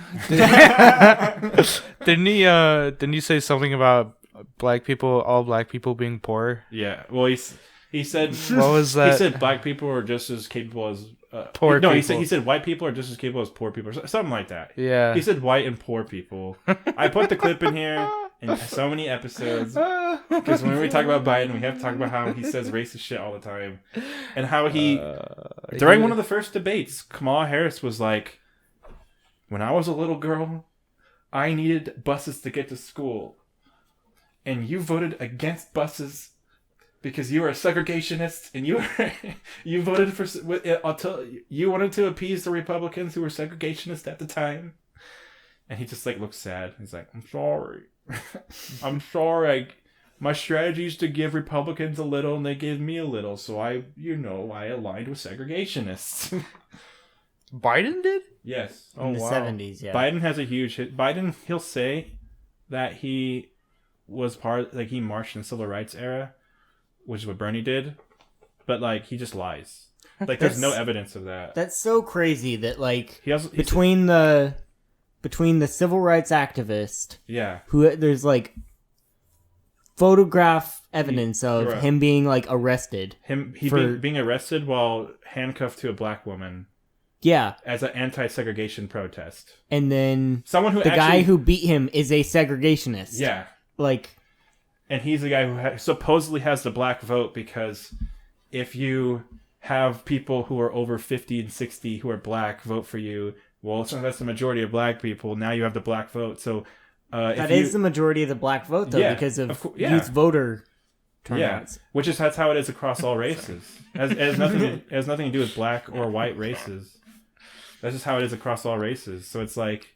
Didn't he say something about all black people being poor? Yeah. Well, he said what was that? He said black people are just as capable as poor people. No, he said white people are just as capable as poor people, or something like that. Yeah. He said white and poor people. I put the clip in here in so many episodes because when we talk about Biden, we have to talk about how he says racist shit all the time, and how during one of the first debates, Kamala Harris was like, "When I was a little girl, I needed buses to get to school, and you voted against buses." Because you were a segregationist and you voted for you wanted to appease the Republicans who were segregationists at the time, and he just looks sad. He's like, "I'm sorry, I'm sorry. My strategy is to give Republicans a little, and they gave me a little, so I aligned with segregationists." Biden did? Yes. In the 70s, yeah. Biden has a huge hit. Biden, he'll say that he was he marched in the civil rights era, which is what Bernie did, but he just lies. There's no evidence of that. That's so crazy that between the civil rights activist, yeah, who there's photograph evidence of Right. him being like arrested. Being arrested while handcuffed to a black woman Yeah, as an anti-segregation protest. and then Someone who the guy who beat him is a segregationist. Yeah. Like, And he's the guy who supposedly has the black vote because if you have people who are over 50 and 60 who are black vote for you, well, since that's the majority of black people, now you have the black vote. So that is the majority of the black vote, though, because of youth voter turnouts. Yeah, that's how it is across all races. It has nothing to do with black or white races. That's just how it is across all races. So it's like,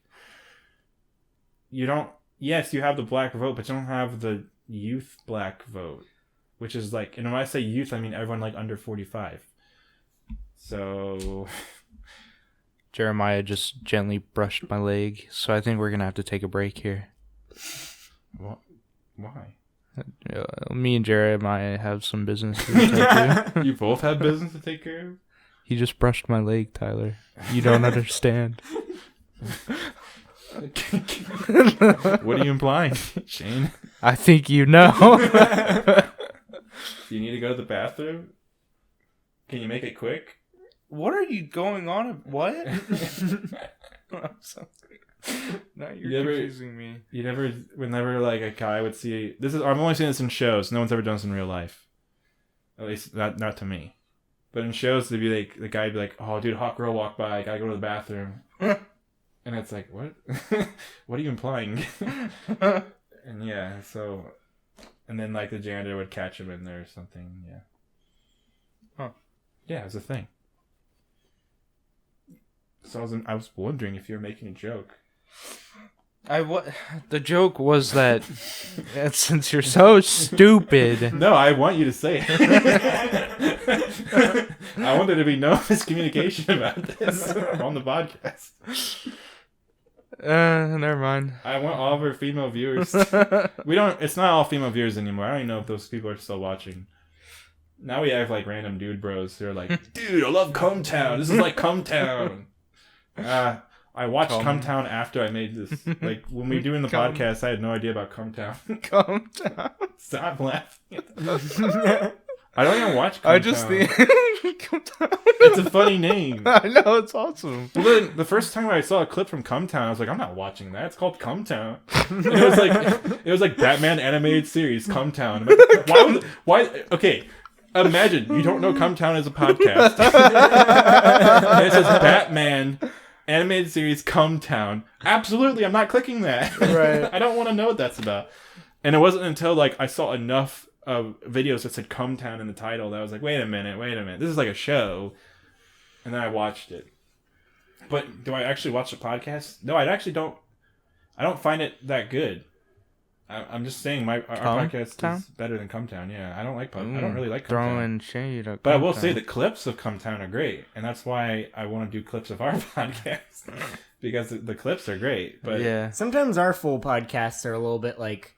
you don't... Yes, you have the black vote, but you don't have the youth black vote. Which is like... And when I say youth, I mean everyone like under 45. So... Jeremiah just gently brushed my leg, so I think we're going to have to take a break here. Why? Me and Jeremiah have some business to take to. You both have business to take care of? He just brushed my leg, Tyler. You don't understand. What are you implying, Shane? I think you know. Do you need to go to the bathroom? Can you make it quick? What are you going on? What? I'm sorry. Now you're confusing me. Whenever like a guy would see this is, I've only seen this in shows. No one's ever done this in real life. At least not to me. But in shows, they'd be like, the guy would be like, "Oh, dude, hot girl walked by. I gotta go to the bathroom." And it's like, what? What are you implying? And yeah, so, and then like the janitor would catch him in there or something. Yeah. Huh. Yeah, it was a thing. So I was wondering if you were making a joke. The joke was that since you're so stupid. No, I want you to say it. I want there to be no miscommunication about this on the podcast. Never mind. I want all of our female viewers. It's not all female viewers anymore. I don't even know if those people are still watching. Now we have like random dude bros who are like, "Dude, I love Cumtown. This is like Cumtown." I watched Cumtown after I made this. Like, when we were doing the podcast, I had no idea about Cumtown. Cumtown. Stop laughing. I don't even watch Cumtown. I just think Cumtown. It's a funny name. I know, it's awesome. Well, then, the first time I saw a clip from Cumtown, I was like, I'm not watching that. It's called Cumtown. And it was like Batman animated series, Cumtown. Like, why? Okay. Imagine you don't know Cumtown is a podcast. And it says Batman animated series Cumtown. Absolutely, I'm not clicking that. Right. I don't want to know what that's about. And it wasn't until like I saw enough of videos that said Cumtown in the title that I was like, wait a minute. This is like a show. And then I watched it. But do I actually watch the podcast? No, I actually don't. I don't find it that good. I'm just saying our podcast is better than Cumtown. Yeah, I don't really like Cumtown. Throwing shade at But I will say the clips of Cumtown are great, and that's why I want to do clips of our podcast because the clips are great. But yeah, sometimes our full podcasts are a little bit like.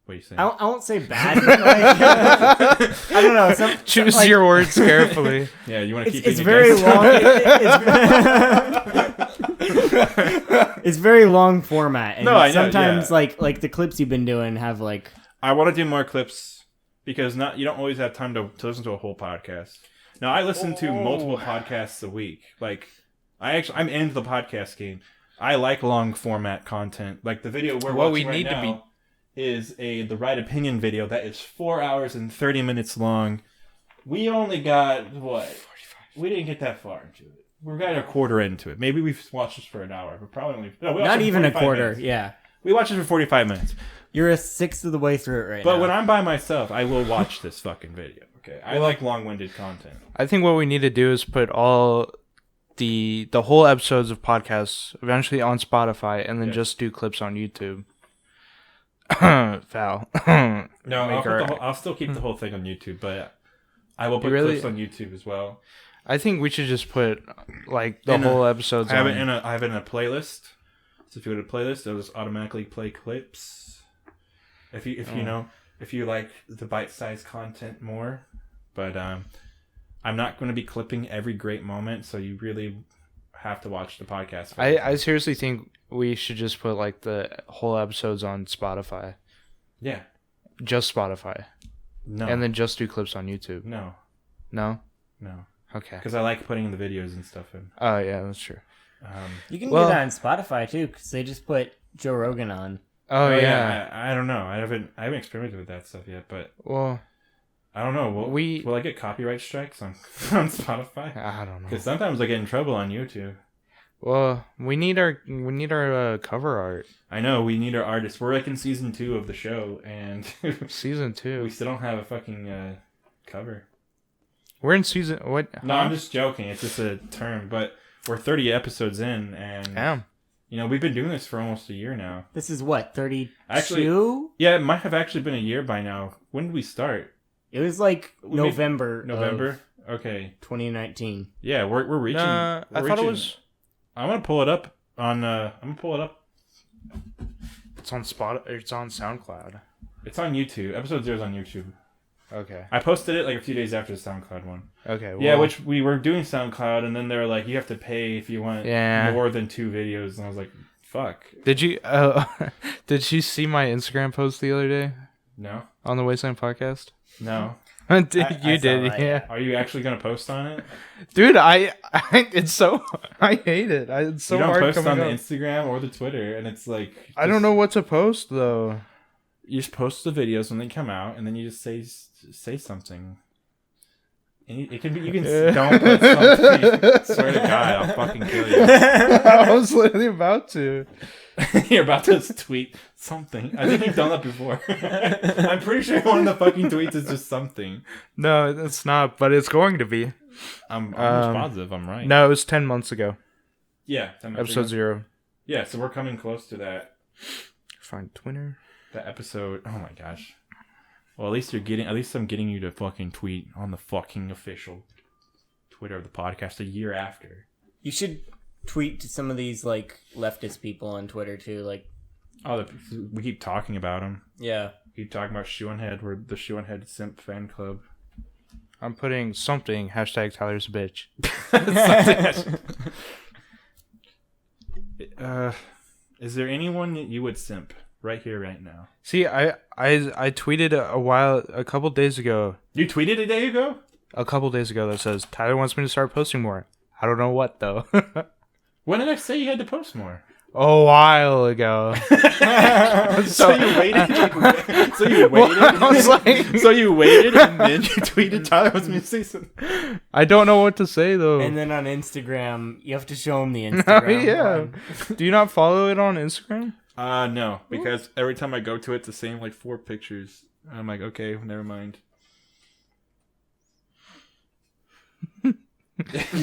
What are you saying? I won't say bad. Like, I don't know. Choose your words carefully. Yeah, you want to keep. It's very long. It's very long format. And I know. Sometimes, yeah. like the clips you've been doing have like. I want to do more clips because you don't always have time to listen to a whole podcast. Now I listen to multiple podcasts a week. Like I'm into the podcast game. I like long format content. Like the video we're watching right now is the Right Opinion video that is 4 hours and 30 minutes long. We only got 45. We didn't get that far into it. We're got a quarter into it. Maybe we've watched this for an hour, but probably only not even a quarter. Minutes. Yeah, we watched it for 45 minutes. You're a sixth of the way through it right now. But now. when I'm by myself, I will watch this fucking video. Okay, I like long-winded content. I think what we need to do is put all the whole episodes of podcasts eventually on Spotify, and then just do clips on YouTube. Foul. No, I'll still keep the whole thing on YouTube, but I will put clips on YouTube as well. I think we should just put like the whole episodes. I have it in a playlist. So if you go to playlist, it'll just automatically play clips. If you like the bite-sized content more, but I'm not going to be clipping every great moment, so you really have to watch the podcast. I seriously think we should just put like the whole episodes on Spotify. Yeah. just Spotify? No. And then just do clips on YouTube? No. No? No. Okay. Because I like putting the videos and stuff in. Oh, yeah, that's true. You can do that on Spotify too, because they just put Joe Rogan on. Oh, yeah. I don't know. I haven't experimented with that stuff yet, but Well, I don't know. Will I get copyright strikes on Spotify? I don't know. Because sometimes I get in trouble on YouTube. Well, we need our cover art. I know, we need our artists. We're like in season 2 of the show, and Season 2. we still don't have a fucking cover. We're in season... What? No, I'm just joking. It's just a term, but we're 30 episodes in, and Damn. you know, we've been doing this for almost a year now. This is what, 32? Actually, yeah, it might have actually been a year by now. When did we start? It was like November. Okay. 2019. Yeah, we're reaching. I thought it was... I'm gonna pull it up on. I'm gonna pull it up. It's on It's on SoundCloud. It's on YouTube. Episode 0 is on YouTube. Okay. I posted it like a few days after the SoundCloud one. Okay. Well, Yeah, which we were doing SoundCloud, and then they were like, "You have to pay if you want more than 2 videos," and I was like, "Fuck." Did you? Did you see my Instagram post the other day? No. On the Wasteland podcast? No. You I did, saw that, yeah. Are you actually gonna post on it? Dude, it's so I hate it. It's so you don't hard post coming on the up. Instagram or the Twitter, and it's like I don't know what to post though. You just post the videos when they come out, and then you just say something. And it can be you can don't put something. Swear to God, I'll fucking kill you. I was literally about to. You're about to tweet something. I think you've done that before. I'm pretty sure one of the fucking tweets is just something. No, it's not, but it's going to be. I'm positive I'm right. No, it was 10 months ago. Yeah, 10 months Episode ago. 0. Yeah, so we're coming close to that. Find Twitter. That episode. Oh my gosh. Well, at least I'm getting you to fucking tweet on the fucking official Twitter of the podcast a year after. You should tweet to some of these like leftist people on Twitter too, like. Oh, we keep talking about them. Yeah. We keep talking about Shoe on Head. We're the Shoe on Head Simp fan club. I'm putting something. # Tyler's a bitch. Is there anyone that you would simp right here, right now? See, I tweeted a couple days ago. You tweeted a day ago? A couple days ago that says Tyler wants me to start posting more. I don't know what though. When did I say you had to post more? A while ago. So you waited. I was like, So you waited, and then you tweeted Tyler wants me to say something. I don't know what to say though. And then on Instagram, you have to show them the Instagram. Yeah. Do you not follow it on Instagram? No, because every time I go to it, it's the same like 4 pictures. I'm like, okay, never mind.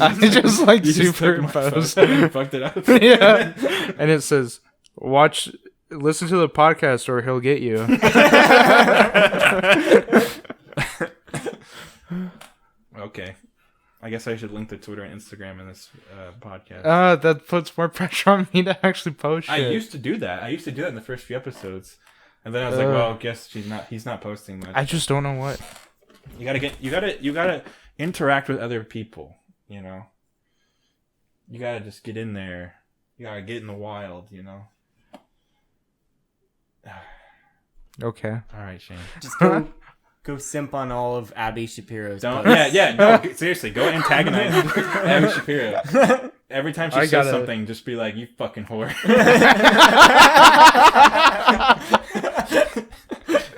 I just like You just took my superimposed. photo and fucked it up. Yeah. And it says, listen to the podcast or he'll get you. Okay. I guess I should link the Twitter and Instagram in this podcast. That puts more pressure on me to actually post shit. I used to do that. in the first few episodes. And then I was like, well, I guess he's not posting much. I just don't know what. You gotta interact with other people, you know? You gotta just get in there. You gotta get in the wild, you know? Okay. Alright, Shane. Just go simp on all of Abby Shapiro's Don't. posts. No, seriously, go antagonize Abby Shapiro. Every time she says something, just be like, you fucking whore.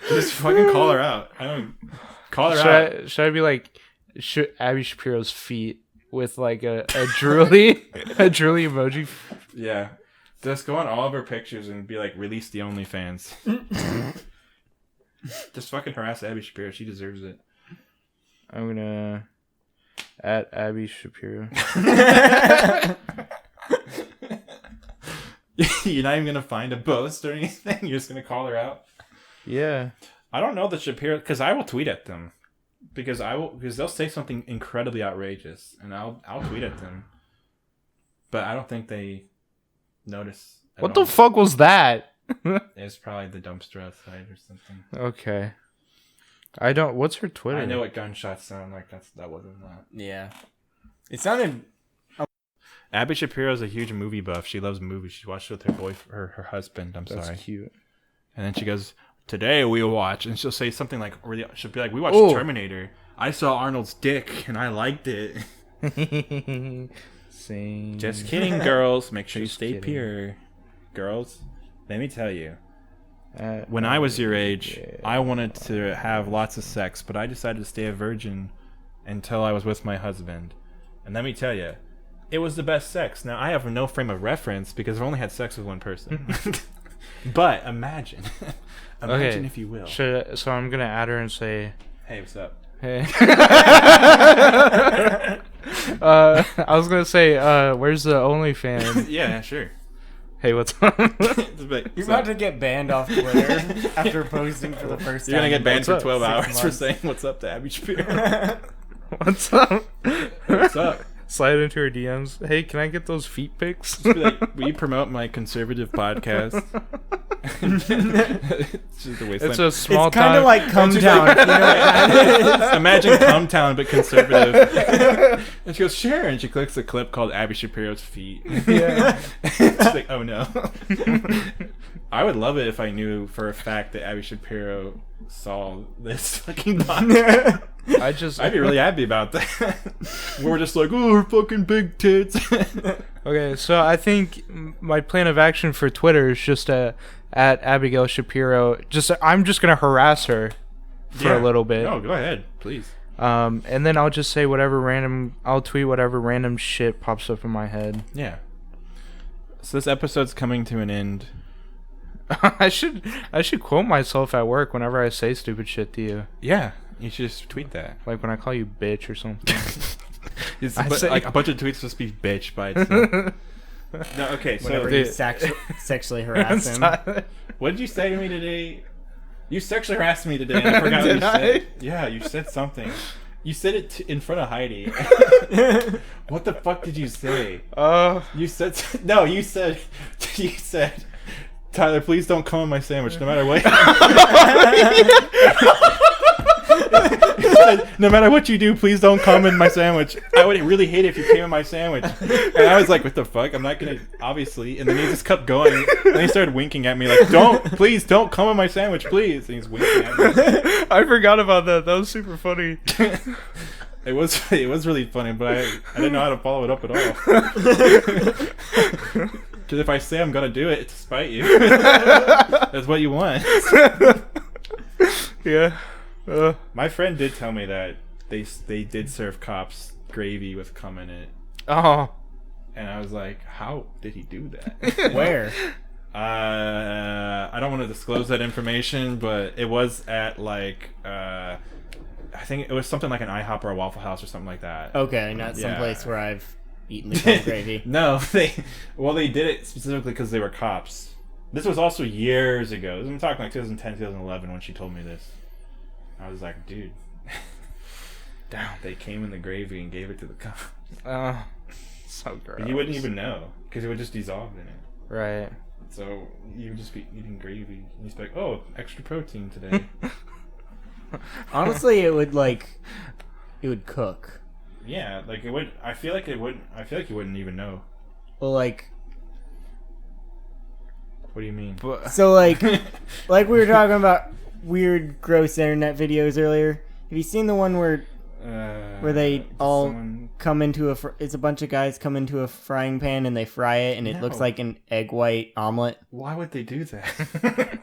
Just fucking call her out. Call her out. Should I be like Abby Shapiro's feet with like a drooly emoji? Yeah. Just go on all of her pictures and be like, release the OnlyFans. Just fucking harass Abby Shapiro. She deserves it. I'm gonna at Abby Shapiro. You're not even gonna find a post or anything. You're just gonna call her out. Yeah. I don't know the Shapiro because I will tweet at them because they'll say something incredibly outrageous and I'll tweet at them, but I don't think they notice. What the fuck was that? It's probably the dumpster outside or something. Okay. What's her Twitter? I know what gunshots sound like. That wasn't that. Yeah. It sounded. Abby Shapiro's a huge movie buff. She loves movies. She watched it with her husband. That's cute. And then she goes, today we watch, and she'll say something like, or she'll be like, we watched Ooh. Terminator. I saw Arnold's dick and I liked it. Same. Just kidding, girls. Make sure you Just stay kidding. pure. Girls, let me tell you. When I was your age, I wanted to have lots of sex, but I decided to stay a virgin until I was with my husband. And let me tell you, it was the best sex. Now, I have no frame of reference because I've only had sex with one person. But imagine. Imagine if you will. So I'm going to add her and say, Hey, what's up? hey. I was going to say, where's the OnlyFans? Yeah, sure. Hey, what's up? You're about to get banned off Twitter after posting for the first time. You're going to get banned for 12 6 hours for months. saying what's up to Abby Shapiro. What's up? What's up? Slide into her DMs. Hey, can I get those feet pics? Just be like, will you promote my conservative podcast? It's just a Wasteland. It's a small It's kind of town. like Cum Town. If you know what that is. Imagine Cum Town but conservative. And she goes, sure. And she clicks a clip called Abby Shapiro's feet. Yeah. She's like, oh no. I would love it if I knew for a fact that Abby Shapiro saw this fucking podcast. I'd be really happy about that. We're just like, oh, her fucking big tits. Okay, so I think my plan of action for Twitter is just at Abigail Shapiro. I'm just gonna harass her for a little bit. No, go ahead, please. And then I'll just say I'll tweet whatever random shit pops up in my head. Yeah. So this episode's coming to an end. I should quote myself at work whenever I say stupid shit to you. Yeah, you should just tweet that. Like when I call you bitch or something. Like a bunch of tweets just be bitch by itself. No, okay, so Whenever you sexually harass him. what did you say to me today? You sexually harassed me today, and I forgot what you Did said. Yeah, you said something. You said it in front of Heidi. What the fuck did you say? You said no. You said Tyler, please don't come on my sandwich, no matter what. You said, no matter what you do, please don't come in my sandwich. I would really hate it if you came in my sandwich. And I was like, what the fuck? I'm not gonna, obviously. And then he just kept going. And he started winking at me like, please don't come in my sandwich, please. And he's winking at me. I forgot about that. That was super funny. It was really funny, but I didn't know how to follow it up at all. Because if I say I'm gonna do it to spite you, that's what you want. Yeah. My friend did tell me that they did serve cops gravy with cum in it, Oh. and I was like, how did he do that? Where? I don't want to disclose that information, but it was at like I think it was something like an IHOP or a Waffle House or something like that. Okay, not Yeah. someplace where I've eaten the cum gravy. No, they did it specifically because they were cops. This was also years ago. I'm talking like 2010, 2011 when she told me this. I was like, dude, damn, they came in the gravy and gave it to the cops. So gross. But you wouldn't even know because it would just dissolve in it. Right. So you would just be eating gravy. And you'd be like, oh, extra protein today. Honestly, it would cook. Yeah, like it would. I feel like you wouldn't even know. Well, like, What do you mean? so like we were talking about weird, gross internet videos earlier. Have you seen the one where they all come into it's a bunch of guys come into a frying pan and they fry it and it looks like an egg white omelet? Why would they do that?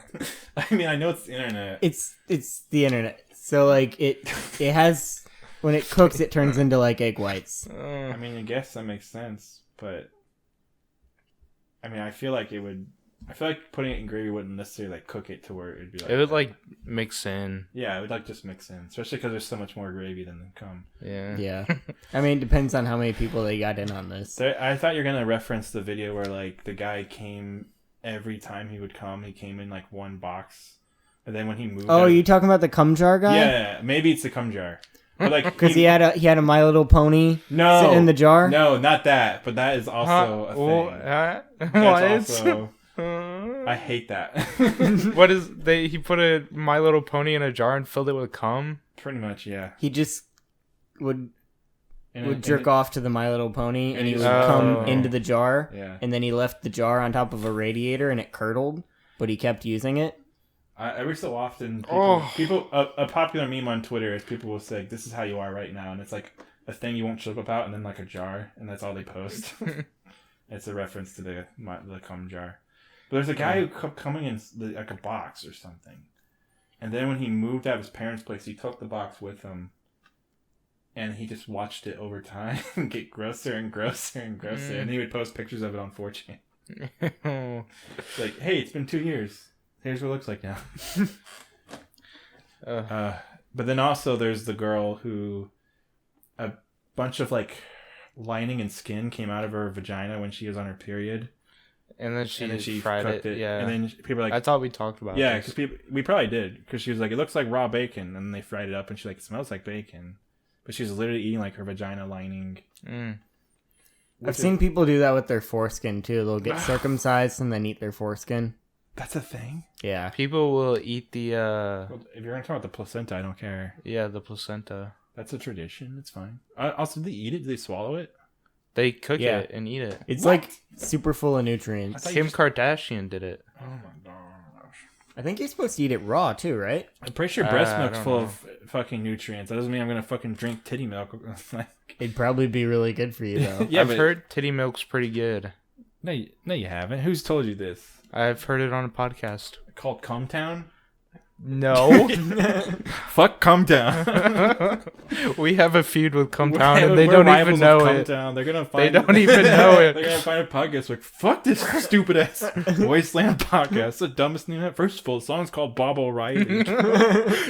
I mean, I know it's the internet. It's the internet. So like it has, when it cooks, it turns into like egg whites. I mean, I guess that makes sense, but I mean, I feel like putting it in gravy wouldn't necessarily like cook it to where it'd be like. It would like mix in. Yeah, it would like just mix in, especially because there's so much more gravy than the cum. Yeah. Yeah. I mean, it depends on how many people they got in on this. I thought you were gonna reference the video where like the guy came every time he would come, he came in like one box, and then when he moved. Oh, you talking about the cum jar guy? Yeah, maybe it's the cum jar. But like, Because he had a My Little Pony sitting in the jar. No, not that. But that is also a thing. That's also. I hate that. What is he put a My Little Pony in a jar and filled it with cum? Pretty much, yeah. He just would jerk off to the My Little Pony and he would Oh. come into the jar, Yeah. and then he left the jar on top of a radiator and it curdled, but he kept using it. Every so often, Oh. a popular meme on Twitter is people will say, "This is how you are right now," and it's like a thing you won't shut up about, and then like a jar, and that's all they post. It's a reference to the cum jar. But there's a guy who kept coming in like a box or something, and then when he moved out of his parents' place, he took the box with him, and he just watched it over time get grosser and grosser and grosser, and he would post pictures of it on 4chan. It's like, hey, it's been 2 years. Here's what it looks like now. But then also there's the girl who a bunch of like lining and skin came out of her vagina when she was on her period. And then she fried cooked it. Yeah. And then people were like, I thought we talked about yeah, this. because we probably did. Because she was like, it looks like raw bacon. And then they fried it up and she's like, it smells like bacon. But she was literally eating like her vagina lining. I've seen people do that with their foreskin too. They'll get circumcised and then eat their foreskin. That's a thing? Yeah. People will eat the Well, if you're going to talk about the placenta, I don't care. yeah, the placenta. That's a tradition. It's fine. Also, do they eat it? Do they swallow it? They cook Yeah. it and eat it. It's like super full of nutrients. thought Kim Kardashian did it. Oh my gosh. I think you're supposed to eat it raw too, right? I'm pretty sure breast I milk's don't full know. of fucking nutrients. That doesn't mean I'm going to fucking drink titty milk. It'd probably be really good for you though. Yeah, I've but- heard titty milk's pretty good. No, you haven't. Who's told you this? I've heard it on a podcast. Called Cumtown? No. Fuck Cumtown. We have a feud with Cumtown and they don't even know it. They're gonna They find. don't even know They're it. gonna find a podcast like fuck this stupid ass Wasteland podcast. It's the dumbest thing ever. First of all, the song's called Bob O'Reilly.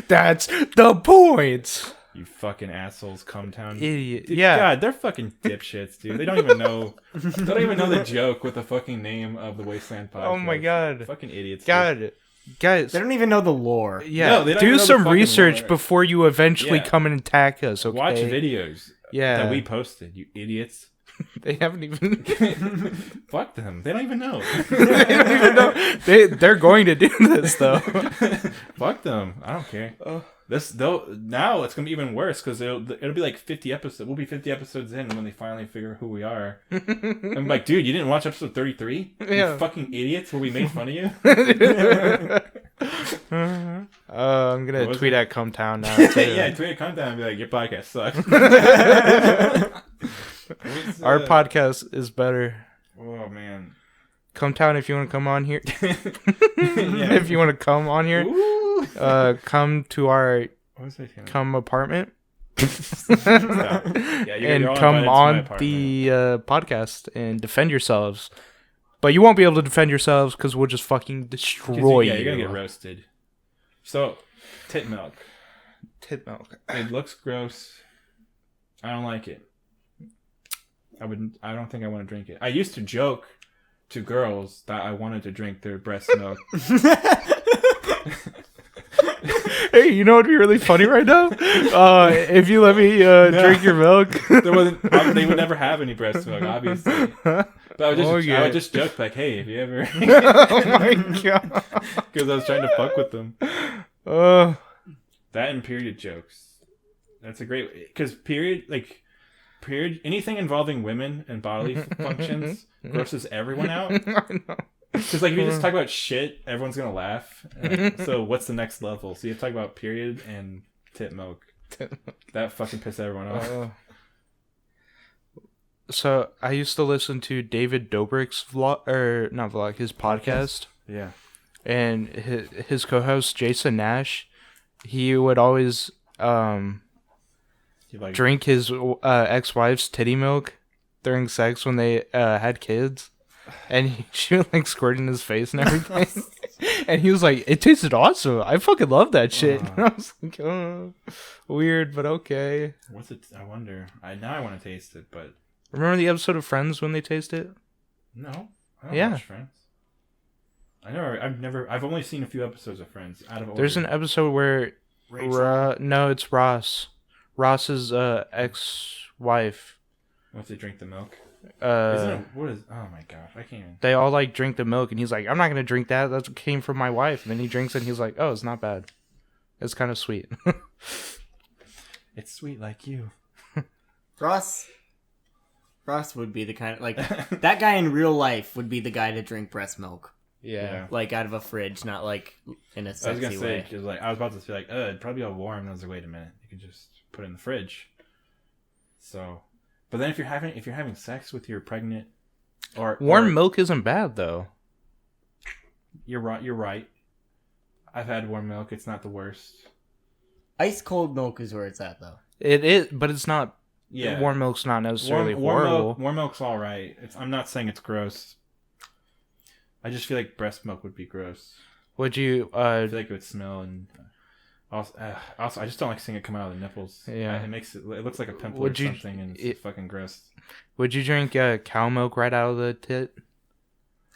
That's the point. You fucking assholes, Cumtown. Idiot. Dude, Yeah. God, they're fucking dipshits, dude. They don't even know. They don't even know the joke with the fucking name of the Wasteland podcast. Oh my god. Fucking idiots. Dude. God. Guys. They don't even know the lore. Yeah. No, they don't even do know the some fucking research lore. before you eventually Yeah. come and attack us, okay? Watch videos Yeah. that we posted, you idiots. They haven't even Fuck them. They don't even know. they don't even know. They're going to do this though. Fuck them. I don't care. Now it's gonna be even worse because it'll be like 50 episodes. We'll be 50 episodes in when they finally figure who we are. I'm like, dude, you didn't watch episode 33? Yeah. You fucking idiots. Where we made fun of you? I'm gonna was tweet it? at Cumtown now. Too. Yeah, tweet a content and be like, your podcast sucks. Our podcast is better. Oh man. Cumtown, if you want to come on here. Yeah. If you want to come on here, Ooh. come to our What was I saying? come apartment Yeah, and you're all come invited to my on apartment. the podcast and defend yourselves. But you won't be able to defend yourselves because we'll just fucking 'Cause destroy you. Yeah, you're gonna get roasted. So, tit milk. Tit milk. It looks gross. I don't like it. I don't think I want to drink it. I used to joke to girls that I wanted to drink their breast milk. Hey, you know what'd be really funny right now? If you let me drink your milk. They would never have any breast milk, obviously. But I would just joke like, "Hey, if you ever," Oh my god. because I was trying to fuck with them. That and period jokes. That's a great because period anything involving women and bodily functions grosses everyone out. I know. Because like if you just talk about shit, everyone's gonna laugh. So what's the next level? So you have to talk about period and tit milk. That fucking pissed everyone off. So I used to listen to David Dobrik's his podcast, Yeah. and his co-host Jason Nash, he would always drink his ex-wife's titty milk during sex when they had kids, and she would like squirt in his face and everything. And he was like, "It tasted awesome. I fucking love that shit." And I was like, "Oh, weird, but okay." What's it? I wonder. Now I want to taste it, but Remember the episode of Friends when they taste it? no. I don't Yeah. watch Friends. I've only seen a few episodes of Friends. Out of order. There's an episode where no, it's Ross. Ross's ex-wife. Once they drink the milk. Isn't it, what is? Oh my gosh, I can't even. They all like drink the milk, and he's like, "I'm not gonna drink that. That came from my wife." And then he drinks it, and he's like, "Oh, it's not bad. It's kind of sweet." It's sweet like you. Ross would be the kind of like that guy in real life would be the guy to drink breast milk. Yeah. Like out of a fridge, not like in a I was sexy gonna say, way. 'cause, like I was about to be like, it'd probably be all warm. And I was like, wait a minute, you can just put it in the fridge. So, but then if you're having sex with your pregnant or Warm milk isn't bad though. you're right. I've had warm milk. It's not the worst. Ice cold milk is where it's at, though. It is, but it's not. Yeah, Warm milk's not necessarily horrible. Warm milk's all right. I'm not saying it's gross. I just feel like breast milk would be gross. Would you? I feel like it would smell and. Also, I just don't like seeing it come out of the nipples. Yeah, it looks like a pimple would or you, something, and it's fucking gross. Would you drink cow milk right out of the tit?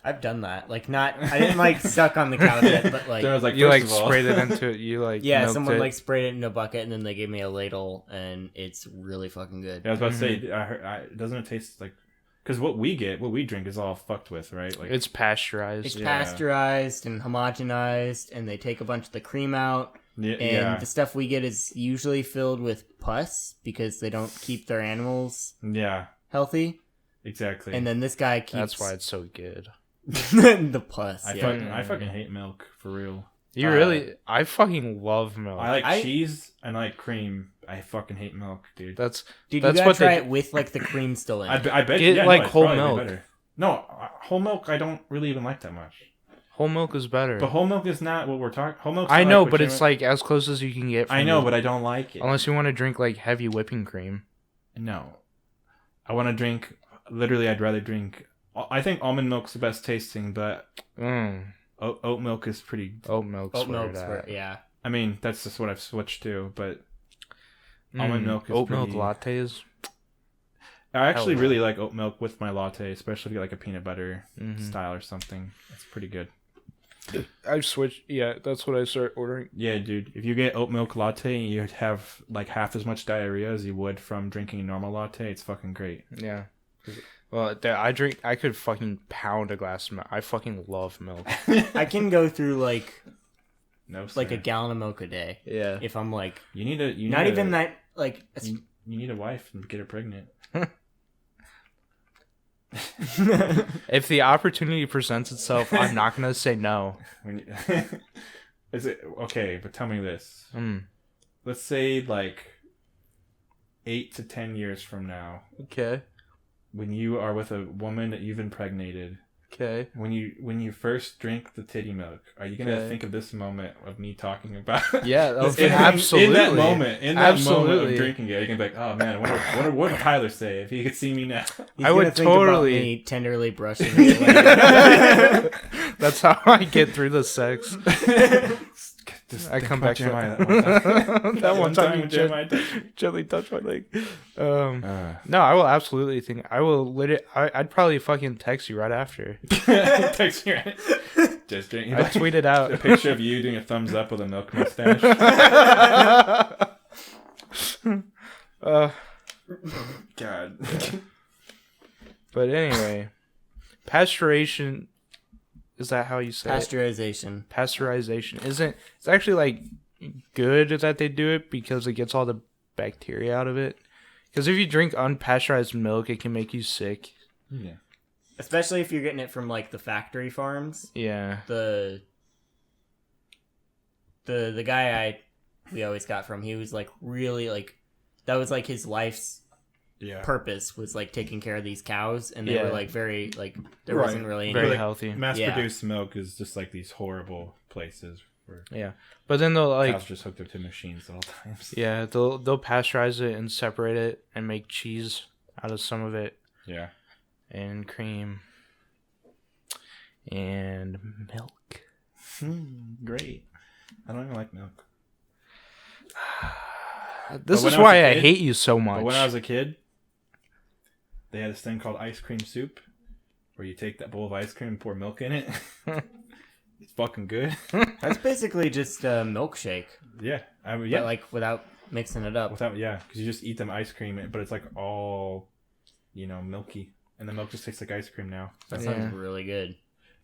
I've done that. Like, I didn't like suck on the cow tit, but like, So I was like you like first of all- sprayed it into it. You like yeah, milked someone it. like sprayed it in a bucket, and then they gave me a ladle, and it's really fucking good. Yeah, I was about to say, doesn't it taste like? Because what we drink is all fucked with, right? Like It's pasteurized. It's pasteurized and homogenized, and they take a bunch of the cream out. And the stuff we get is usually filled with pus because they don't keep their animals healthy. Exactly. And then this guy keeps... That's why it's so good. the pus. I fucking hate milk, for real. You really... I fucking love milk. I like cheese and I like cream. I fucking hate milk, dude. That's you gotta try it with like the cream still in it. I bet Get like whole milk. No, whole milk I don't really even like that much. Whole milk is better. But whole milk is not what we're talking. Whole milk. I know, but it's like as close as you can get. I know, but I don't like it. Unless you want to drink like heavy whipping cream. No, I want to drink. Literally, I'd rather drink. I think almond milk's the best tasting, but oat milk is pretty. Oat milk's yeah. I mean, that's just what I've switched to, but almond milk is oat pretty... milk lattes. I actually really like oat milk with my latte, especially if you get like a peanut butter style or something. It's pretty good. I've switched. Yeah, that's what I start ordering. Yeah, dude. If you get oat milk latte, you'd have like half as much diarrhea as you would from drinking a normal latte. It's fucking great. Yeah. Well, I could fucking pound a glass of milk. I fucking love milk. I can go through like a gallon of milk a day. Yeah. If I'm like you need a you need a wife and get her pregnant. If the opportunity presents itself, I'm not gonna say no. Is it okay? But tell me this. Let's say like 8 to 10 years from now. Okay. When you are with a woman that you've impregnated. Okay. When you first drink the titty milk, are you gonna think of this moment of me talking about? Yeah, absolutely. In that moment Absolutely. of drinking it, you're gonna be like, "Oh man, I wonder what would Tyler say if he could see me now?" He's I would think totally about me tenderly brushing his leg. That's how I get through the sex. I come back to that one time you gently touch my leg. No, I will absolutely think. I will I'd probably fucking text you right after. Text you right. Just drink. I tweet it out. A picture of you doing a thumbs up with a milk mustache. God. But anyway, pasteurization. Is that how you say Pasteurization. it? Pasteurization. It's actually like good that they do it because it gets all the bacteria out of it. Because if you drink unpasteurized milk, it can make you sick. Yeah. Especially if you're getting it from like the factory farms. Yeah. The guy we always got from, he was like really like that was like his life's purpose was like taking care of these cows, and they were like very like there wasn't really any very healthy. Mass-produced milk is just like these horrible places where but then they'll like cows just hooked up to machines at all times. Yeah, they'll pasteurize it and separate it and make cheese out of some of it. Yeah, and cream and milk. Great. I don't even like milk. This is why I hate you so much. But when I was a kid, they had this thing called ice cream soup, where you take that bowl of ice cream and pour milk in it. It's fucking good. That's basically just a milkshake. Yeah, but like without mixing it up. Because you just eat them ice cream, but it's like all, milky, and the milk just tastes like ice cream now. That sounds really good.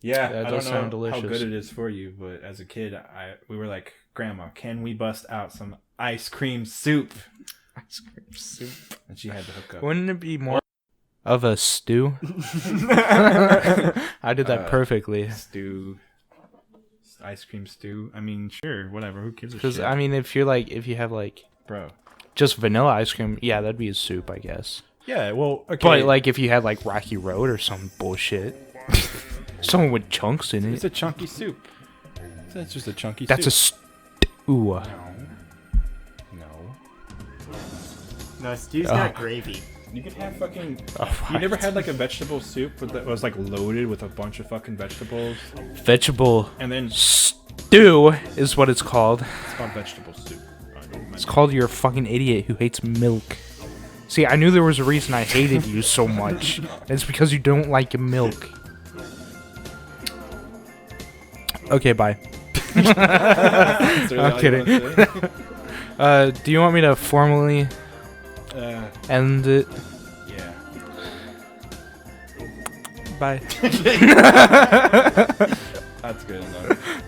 Yeah, that I does don't sound know delicious. how good it is for you, but as a kid, we were like, "Grandma, can we bust out some ice cream soup?" Ice cream soup. And she had to hook up. Wouldn't it be more of a stew? I I did that perfectly. Stew. Ice cream stew. I mean, sure, whatever. Who gives a shit? Because I mean, if you have like Bro. just vanilla ice cream, yeah, that'd be a soup, I guess. Yeah, well, okay. But like if you had like Rocky Road or some bullshit, someone with chunks in it's it. a chunky soup. That's just a chunky That's soup. Ooh. No. No, stew's got gravy. You could have fucking... Oh, You never had like a vegetable soup that was like loaded with a bunch of fucking vegetables? Vegetable And then stew is what it's called. it's called vegetable soup. It's called you're a fucking idiot who hates milk. See, I knew there was a reason I hated you so much. It's because you don't like milk. Okay, bye. I'm kidding. Do you want me to formally end it? Yeah. Bye. That's good enough.